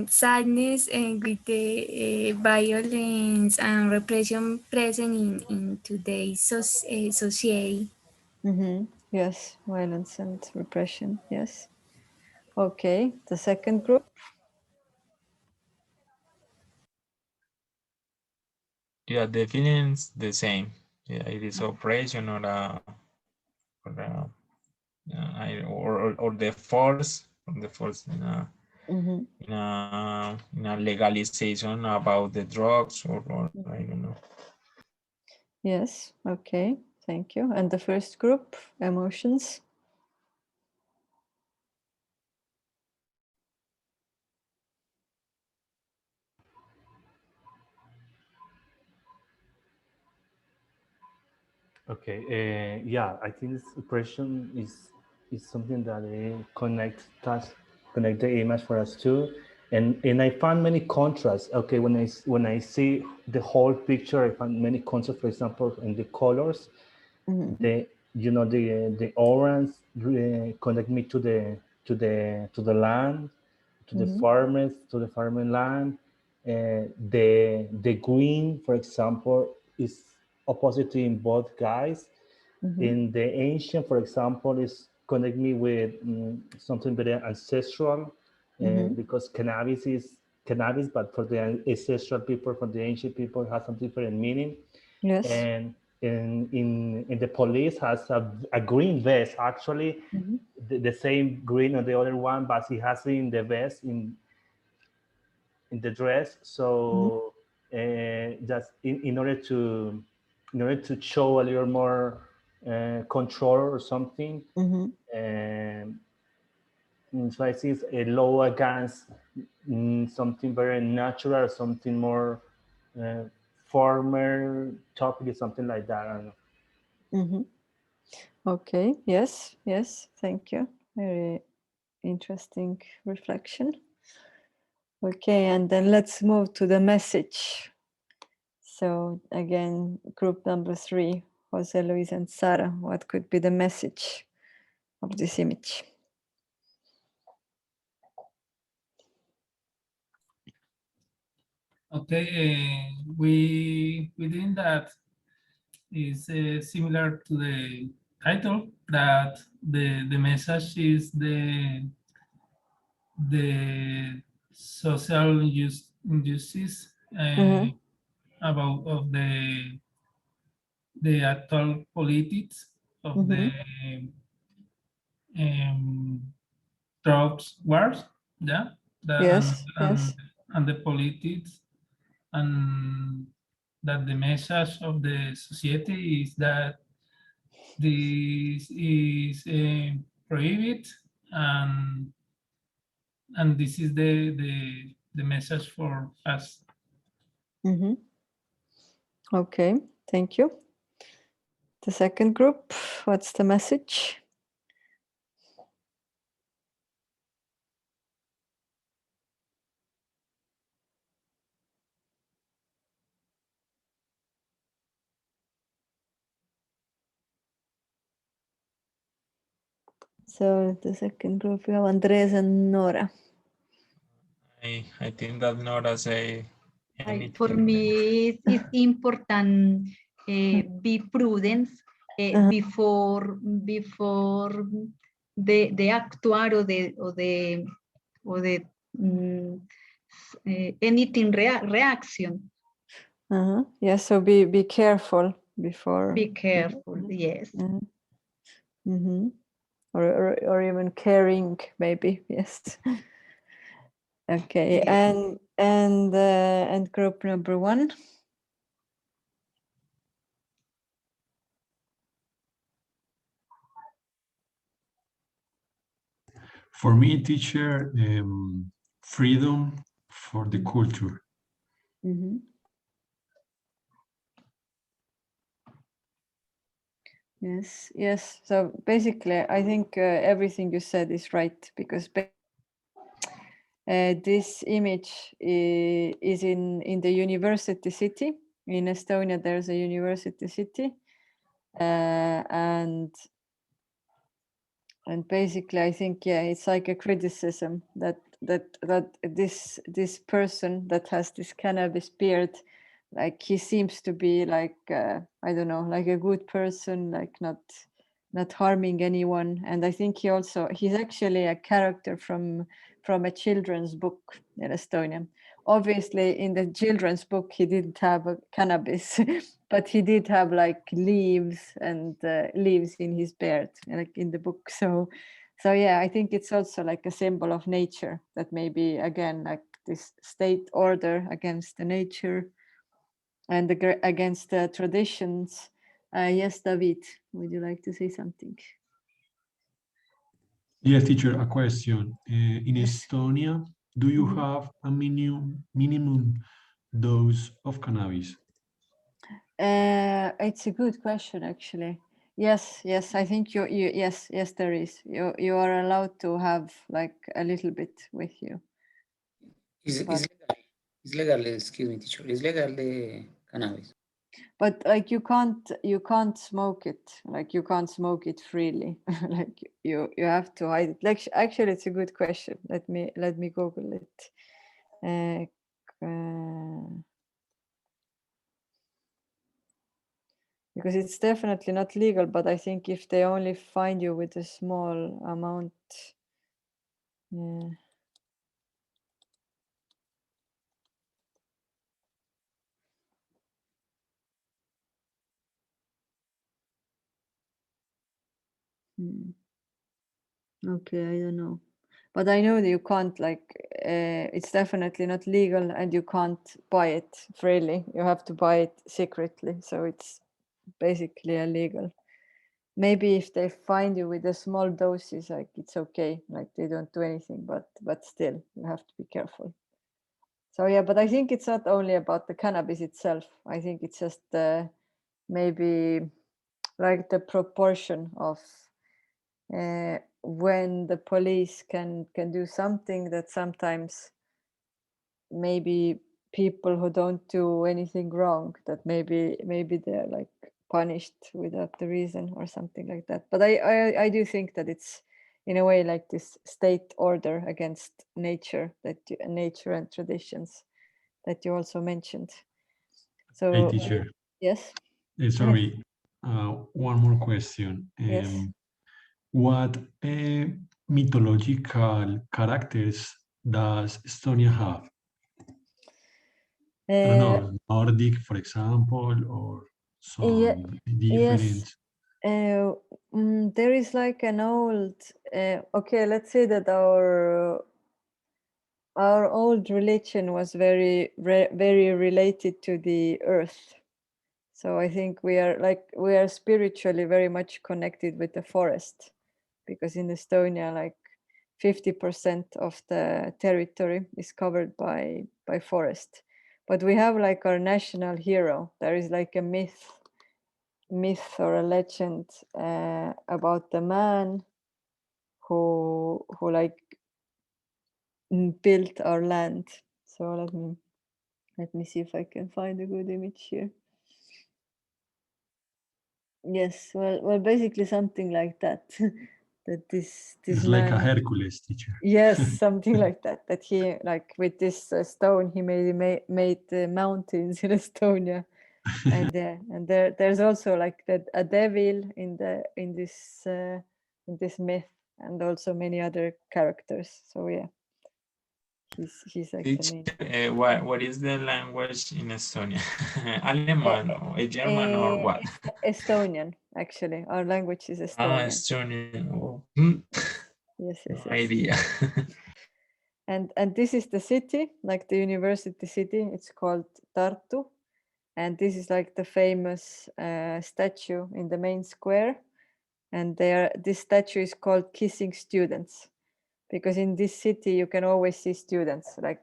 Sadness with the violence and repression present in today's society. Yes, violence and repression. Yes. Okay, the second group. Yeah, the feelings the same. Yeah, it is operation or the force, in a legalization about the drugs or I don't know. Yes. Okay. Thank you. And the first group, emotions. Okay. Yeah, I think this impression is something that connect the image for us too, and I found many contrasts. Okay, when I see the whole picture, I found many contrasts. For example, in the colors, the the orange connect me to the land, to the farmers, to the farming land. The green, for example, is opposite in both guys. In the ancient, for example, is connect me with something very ancestral, because cannabis, but for the ancestral people, for the ancient people, has some different meaning. Yes. And in the police has a green vest, actually the same green on the other one, but he has in the vest in the dress. So just in order to show a little more control or something. And so I see it's a low against something very natural, something more former topic, something like that. I don't know. Okay. Yes. Yes. Thank you. Very interesting reflection. Okay, and then let's move to the message. So again, group number 3, Jose Luis and Sara, what could be the message of this image? Okay, we think that is similar to the title, that the message is the social injustice about of the actual politics of the drugs wars, yeah, Yes, yes. and the politics, and that the message of the society is that this is prohibited, and this is the message for us. Okay, thank you. The second group, what's the message? So the second group, we have Andres and Nora. I think that Nora say anything. For me, it's important be prudent before the actuar or the anything reaction. Yeah, so be careful before. Be careful, yes. Or even caring, maybe, yes. Okay, yes. And group number 1. For me, teacher, freedom for the culture. Yes, yes. So basically, I think everything you said is right, because this image is in the university city. In Estonia, there's a university city, and basically, I think, yeah, it's like a criticism that this person that has this cannabis beard, like he seems to be like I don't know, like a good person, like not harming anyone. And I think he's actually a character from a children's book in Estonia. Obviously, in the children's book, he didn't have a cannabis, but he did have like leaves and leaves in his beard, like in the book. So yeah, I think it's also like a symbol of nature, that maybe again, like this state order against the nature and against the traditions. Yes, David, would you like to say something? Yes, teacher, a question. In Estonia, do you have a minimum dose of cannabis? It's a good question, actually. Yes, yes, I think yes, yes, there is. You are allowed to have like a little bit with you. It's legal. It's legal. Excuse me, teacher. It's legal the cannabis. But like you can't smoke it. Like you can't smoke it freely. Like you have to hide it. Like actually, it's a good question. Let me Google it. Because it's definitely not legal, but I think if they only find you with a small amount, yeah. Okay, I don't know, but I know that you can't it's definitely not legal, and you can't buy it freely. You have to buy it secretly, so it's basically illegal. Maybe if they find you with a small doses, like it's okay, like they don't do anything, but still you have to be careful. So yeah, but I think it's not only about the cannabis itself. I think it's just maybe like the proportion of when the police can do something that sometimes maybe people who don't do anything wrong, that maybe they're like punished without the reason or something like that. But I do think that it's in a way like this state order against nature, nature and traditions that you also mentioned. So Hey, teacher. yes. Sorry, one more question. Yes. What mythological characters does Estonia have? I don't know, Nordic, for example, or some different. Yes. There is like an old. Okay, let's say that our old religion was very related to the earth. So I think we are spiritually very much connected with the forest, because in Estonia, like 50% of the territory is covered by forest. But we have like our national hero. There is like a myth or a legend about the man who like built our land. So let me see if I can find a good image here. Yes, well, basically something like that. That this It's man, like a Hercules, teacher. yes, something like that. That he like with this stone he made the mountains in Estonia, and there's also like a devil in this myth, and also many other characters. So yeah, he's like the main. What is the language in Estonia? Alemán or German or what? Estonian, actually. Our language is Ah, Estonian. Estonian. Oh. Yes. No idea. And this is the city, like the university city. It's called Tartu, and this is like the famous statue in the main square. And this statue is called Kissing Students, because in this city you can always see students. Like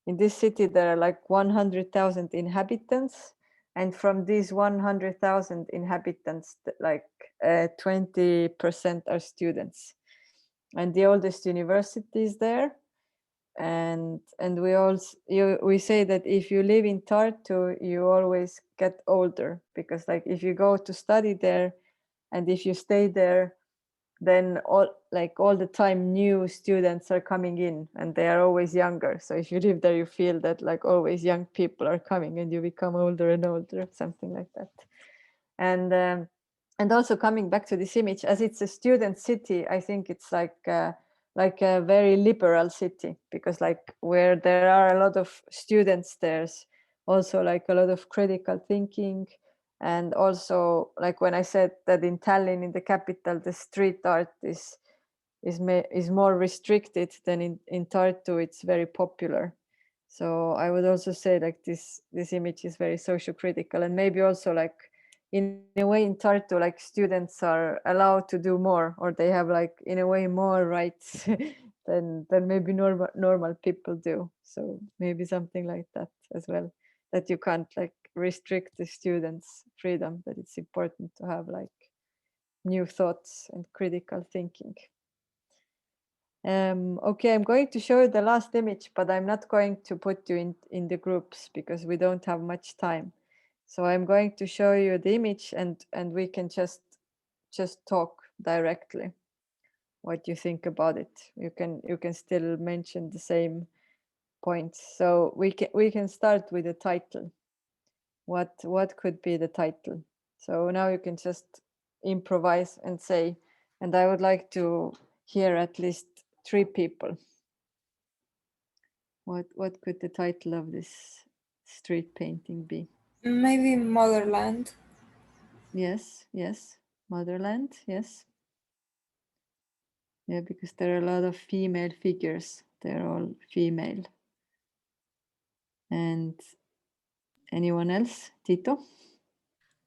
in this city there are like 100,000 inhabitants, and from these 100,000 inhabitants, like 20% are students. And the oldest university is there. And we say that if you live in Tartu, you always get older, because like if you go to study there and if you stay there, then all the time new students are coming in, and they are always younger. So if you live there, you feel that like always young people are coming, and you become older and older, something like that. And also coming back to this image, as it's a student city, I think it's like a very liberal city, because like where there are a lot of students, there's also like a lot of critical thinking. And also, like when I said that in Tallinn, in the capital, the street art is more restricted than in Tartu, it's very popular. So I would also say like this image is very socio-critical, and maybe also like in a way in Tartu, like students are allowed to do more, or they have like in a way more rights than maybe normal people do. So maybe something like that as well, that you can't like restrict the students' freedom, that it's important to have like new thoughts and critical thinking. Okay, I'm going to show you the last image, but I'm not going to put you in the groups because we don't have much time. So I'm going to show you the image and we can just talk directly what you think about it. You can still mention the same points. So we can start with the title. What could be the title? So now you can just improvise and say, and I would like to hear at least 3 people. What could the title of this street painting be? Maybe Motherland. Yes, Motherland, yes. Yeah, because there are a lot of female figures. They're all female. And anyone else? Tito?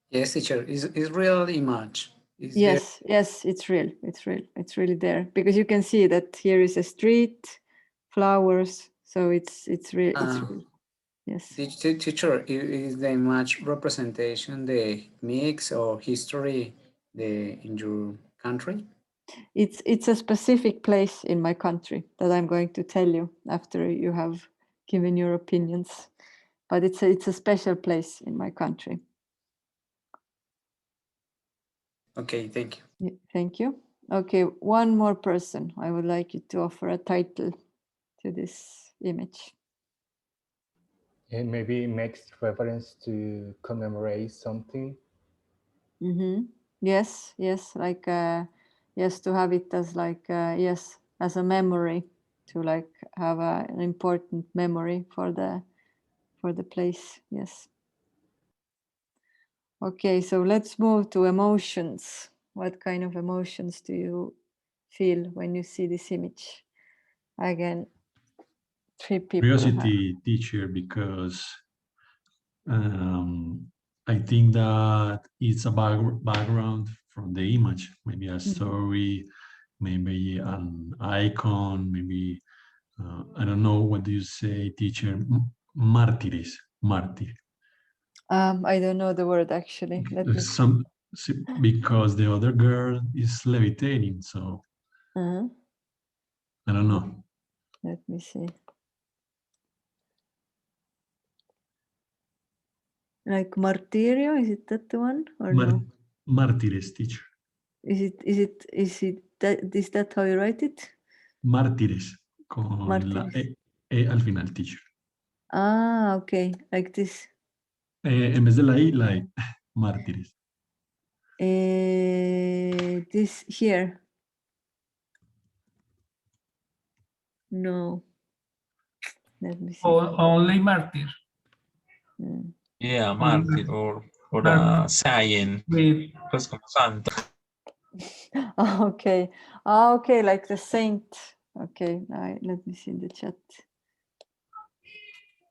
Yes, teacher, is real image. Yes, it's real. It's really there because you can see that here is a street, flowers. So it's real. It's real. Yes. Teacher, is the image representation the mix or history in your country? It's a specific place in my country that I'm going to tell you after you have given your opinions. But it's a special place in my country. Okay, thank you. Thank you. Okay, one more person. I would like you to offer a title to this image. It maybe makes reference to commemorate something. Yes, like yes, to have it as like yes, as a memory, to like have an important memory for the place. Yes. Okay, so let's move to emotions. What kind of emotions do you feel when you see this image? Again, 3 people. Curiosity, teacher, because I think that it's a background from the image, maybe a story, maybe an icon, maybe, I don't know, what do you say, teacher? Mártires, mártir. I don't know the word actually. Because the other girl is levitating, so I don't know. Let me see. Like martirio, is it that one or no? Mártires, teacher. Is that how you write it? Mártires, con la E al final, teacher. Ah, okay, like this. En vez de la I, mártires. This here. No. Let me see. Only martyr. Yeah, mártir or a saint, pues como santo. Okay. Okay, like the saint. Okay, let me see in the chat.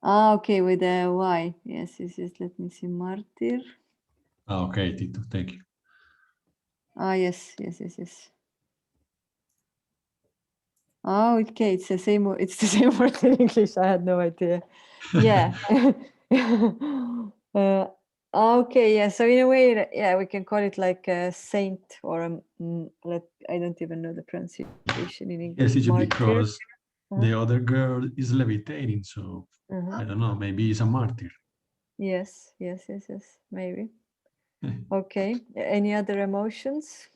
Okay, with a Y. Yes. Let me see, martyr. Okay, Tito, thank you. Yes. Oh, okay, it's the same word in English. I had no idea. Yeah. Okay, yeah. So in a way, yeah, we can call it like a saint or I don't even know the pronunciation in English. Yes, because the other girl is levitating, so I don't know, maybe it's a martyr. Yes, maybe. Okay, any other emotions?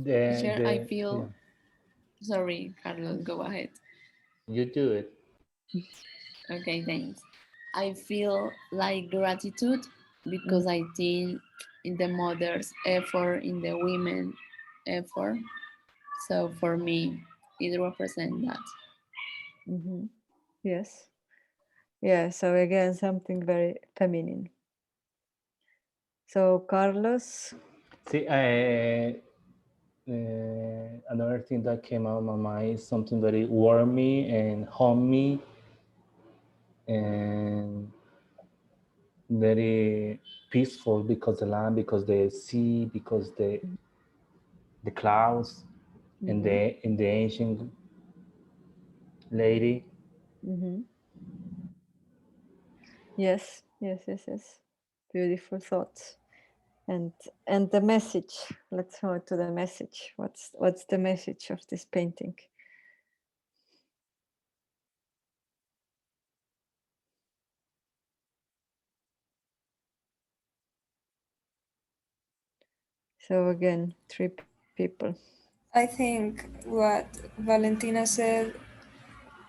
I feel, sorry, Carlos, go ahead. You do it. Okay, thanks. I feel like gratitude because I think in the mother's effort, in the women effort. So for me, it represents that. Yes. Yeah, so again, something very feminine. So Carlos? See, another thing that came out of my mind is something very warmy and homey and very peaceful because the land, because the sea, because the clouds, and the ancient lady. Yes, yes, yes, yes. Beautiful thoughts. And the message. Let's go to the message. What's the message of this painting? So again, 3 people. I think what Valentina said,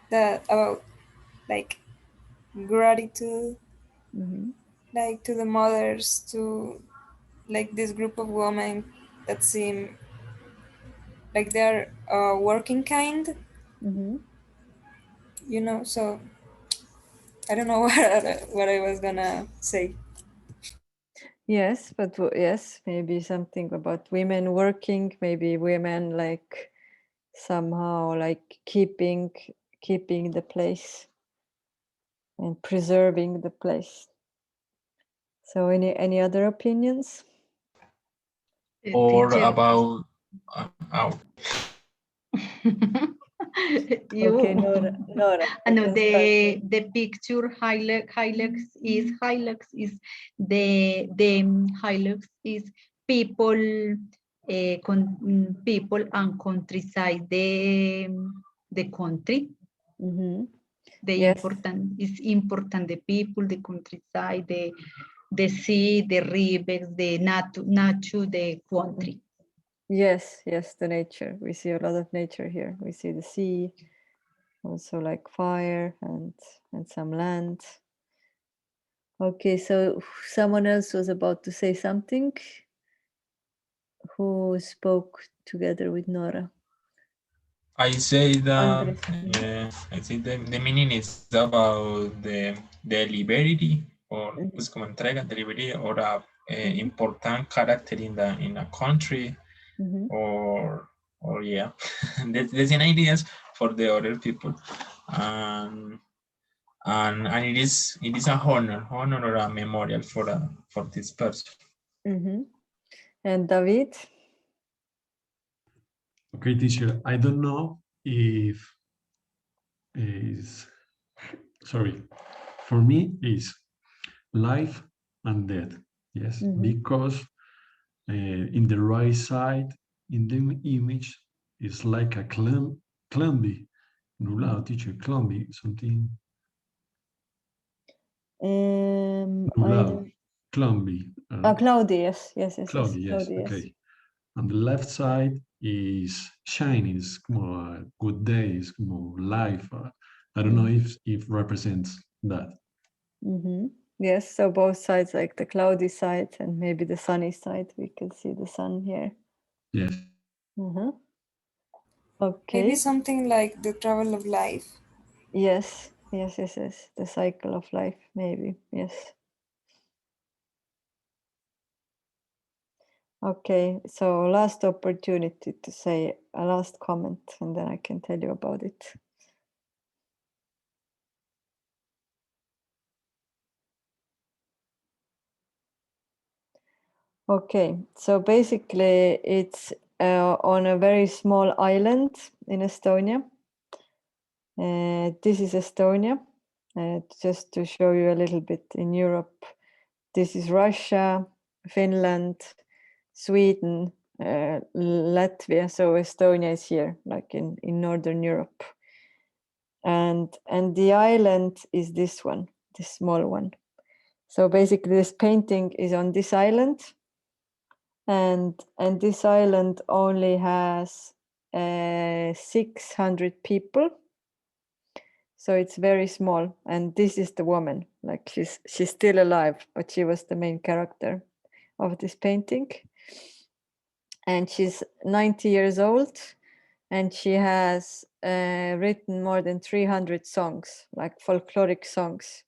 that about like gratitude, like to the mothers, to like this group of women that seem like they're working kind, so I don't know what I was gonna say. Yes, but yes, maybe something about women working, maybe women like somehow like keeping the place and preserving the place. So any other opinions? Or Teacher. about Okay, Nora. No, the picture Hilux is the Hilux is people people and countryside the country. The Yes. important the people, the countryside, the sea, the rivers, the nature, the country. Yes, the nature. We see a lot of nature here. We see the sea, also like fire and some land. Okay, so someone else was about to say something. Who spoke together with Nora? I say that Andres. I say the meaning is about the delivery or pues como entrega delivery or a important character in a country or yeah the same ideas for the other people and it is a honor or a memorial for this person. And David? Okay, teacher, I don't know if is, sorry, for me is life and death, yes, because in the right side, in the image, it's like a clumby, nublado, teacher, clumby, something, nublado, clumby. Cloudy, yes. Cloudy, yes, okay. On the left side is shiny, it's como a good day, it's como life. I don't know if represents that. Yes, so both sides, like the cloudy side and maybe the sunny side. We can see the sun here. Yes. Okay. Maybe something like the travel of life. Yes. The cycle of life, maybe. Yes. Okay, so last opportunity to say a last comment, and then I can tell you about it. Okay, so basically it's on a very small island in Estonia. This is Estonia. Just to show you a little bit in Europe, this is Russia, Finland, Sweden, Latvia. So Estonia is here, like in Northern Europe. And the island is this one, this small one. So basically this painting is on this island. And this island only has 600 people. So it's very small. And this is the woman, like she's still alive, but she was the main character of this painting. And she's 90 years old, and she has written more than 300 songs, like folkloric songs.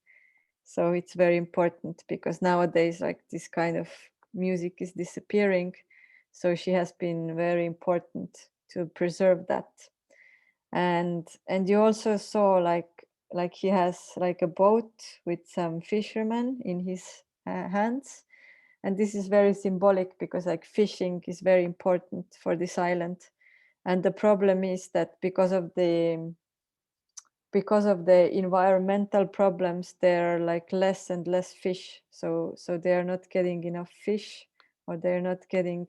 So it's very important because nowadays, like this kind of music is disappearing. So she has been very important to preserve that. And you also saw like he has like a boat with some fishermen in his hands. And this is very symbolic because like fishing is very important for this island. And the problem is that because of the because of the environmental problems, there are like less and less fish. So they are not getting enough fish, or they're not getting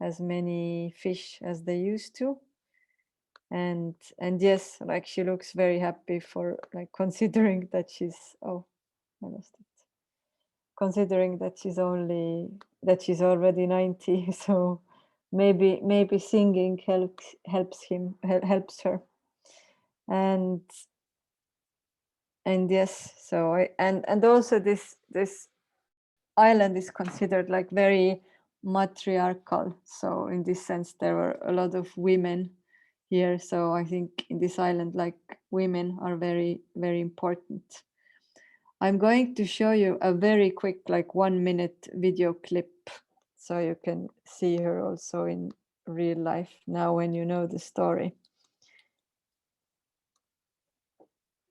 as many fish as they used to. And yes, like she looks very happy for like considering that she's, oh, I lost it. Considering that she's already 90, so maybe singing helps her. And yes, so and also this island is considered like very matriarchal. So in this sense, there were a lot of women here. So I think in this island, like women are very, very important. I'm going to show you a very quick, like 1 minute video clip, so you can see her also in real life now when you know the story.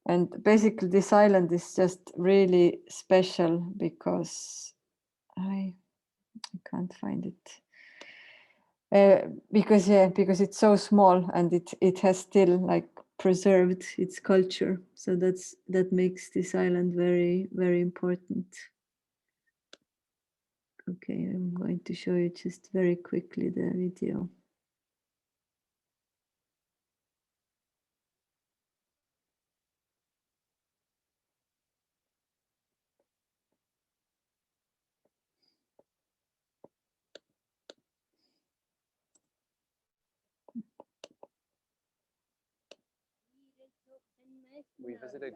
And basically this island is just really special because I can't find it. Because it's so small, and it has still like preserved its culture. So that makes this island very, very important. Okay, I'm going to show you just very quickly the video. We visited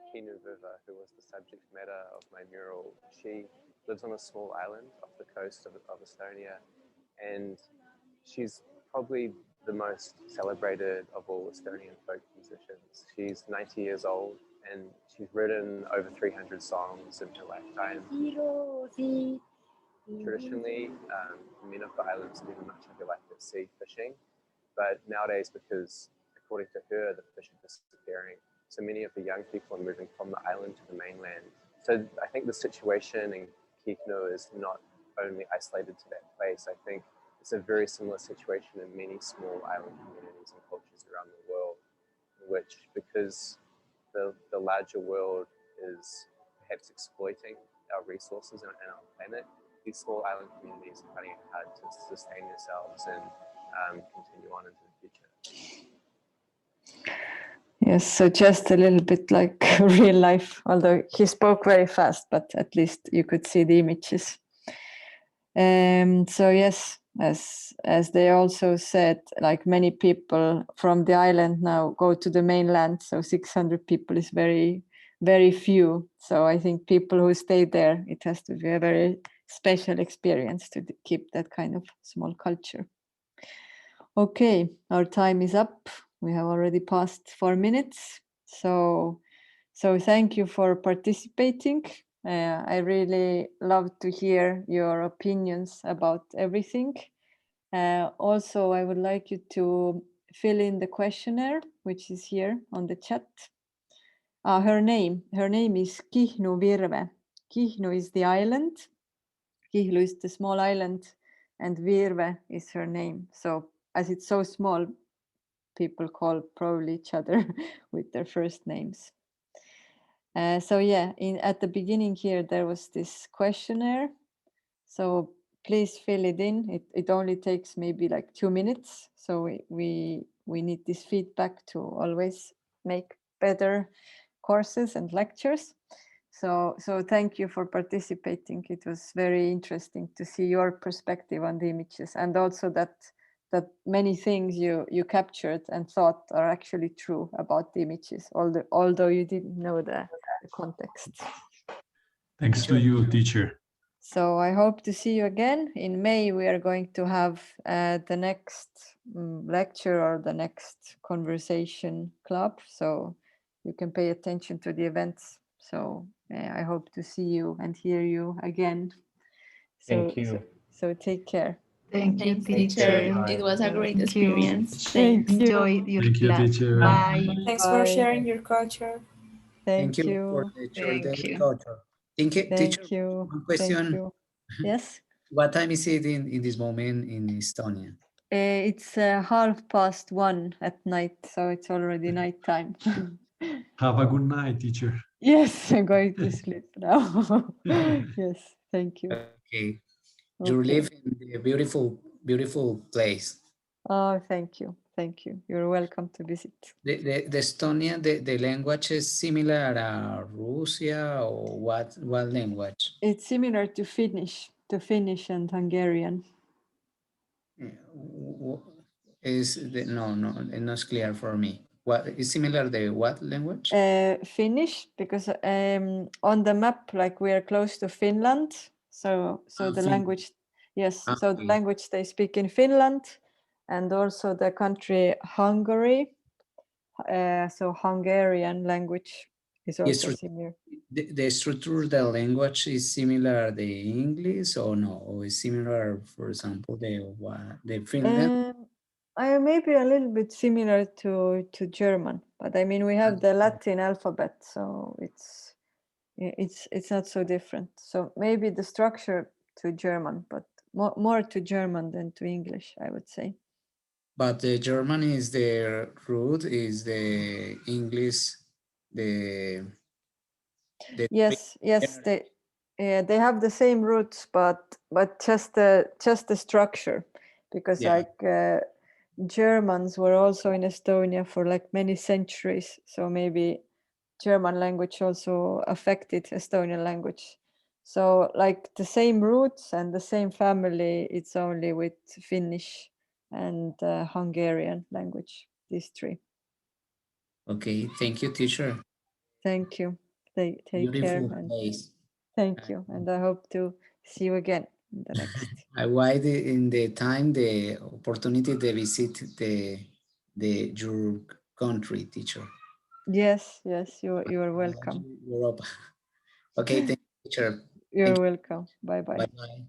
Kinu Viva, who was the subject matter of my mural. She lives on a small island off the coast of Estonia, and she's probably the most celebrated of all Estonian folk musicians. She's 90 years old, and she's written over 300 songs in her lifetime. Traditionally, men of the island spend much of their life at sea fishing, but nowadays, because according to her, the fish are disappearing, so many of the young people are moving from the island to the mainland. So I think the situation in Kiknu is not only isolated to that place. I think it's a very similar situation in many small island communities and cultures around the world, in which, because the larger world is perhaps exploiting our resources and our planet, these small island communities are finding it hard to sustain themselves and continue on into the future. Yes, so just a little bit like real life, although he spoke very fast, but at least you could see the images. So yes, as they also said, like many people from the island now go to the mainland, so 600 people is very, very few. So I think people who stay there, it has to be a very special experience to keep that kind of small culture. Okay, our time is up. We have already passed 4 minutes. So thank you for participating. I really love to hear your opinions about everything. Also, I would like you to fill in the questionnaire, which is here on the chat. Her name is Kihnu Virve. Kihnu is the island. Kihnu is the small island, and Virve is her name. So as it's so small, people call probably each other with their first names. So yeah, at the beginning here, there was this questionnaire. So please fill it in. It only takes maybe like 2 minutes. So we need this feedback to always make better courses and lectures. So thank you for participating. It was very interesting to see your perspective on the images, and also that many things you captured and thought are actually true about the images, although you didn't know the context. Thanks to you, teacher. So I hope to see you again. In May, we are going to have the next lecture or the next conversation club. So you can pay attention to the events. So I hope to see you and hear you again. Thank you. So take care. Thank you, Thanks, teacher. It was a great Thank you. experience. Thank you. Enjoy your Thank you, class. teacher. Bye. Thanks for Bye. sharing your culture. Thank for you. the Thank you. culture. Teacher, Thank you. one question. Thank you. Yes. What time is it in this moment in Estonia? It's 1:30 at night, so it's already nighttime. Have a good night, teacher. Yes, I'm going to sleep now. Yes, thank you. Okay. You Okay. live in the beautiful, beautiful place. Oh, thank you. Thank you. You're welcome to visit. The Estonia, the language is similar to Russia, or what language? It's similar to Finnish and Hungarian. Is no, it's not clear for me. What is similar to what language? Finnish, because on the map, like we are close to Finland, so the Finland. language, yes, so the Okay. language they speak in Finland, and also the country Hungary. So Hungarian language is also similar. The structure of the language is similar to the English, or no? Or is similar, for example, the Finland? Maybe a little bit similar to German, but I mean we have the Latin alphabet, so it's not so different. So maybe the structure to German, but more to German than to English, I would say. But the German is the root, is the English, the Yes, they have the same roots, but just the structure, because like Germans were also in Estonia for like many centuries, so maybe German language also affected Estonian language. So like the same roots and the same family, it's only with Finnish and Hungarian language, these three. Okay, thank you, teacher. Thank you. Take care. Beautiful And place. thank you, and I hope to see you again in the next. I wait in the time the opportunity to visit your country, teacher. Yes, you are welcome. Europe. Okay, thank you, teacher. You're welcome. Bye bye. Bye bye.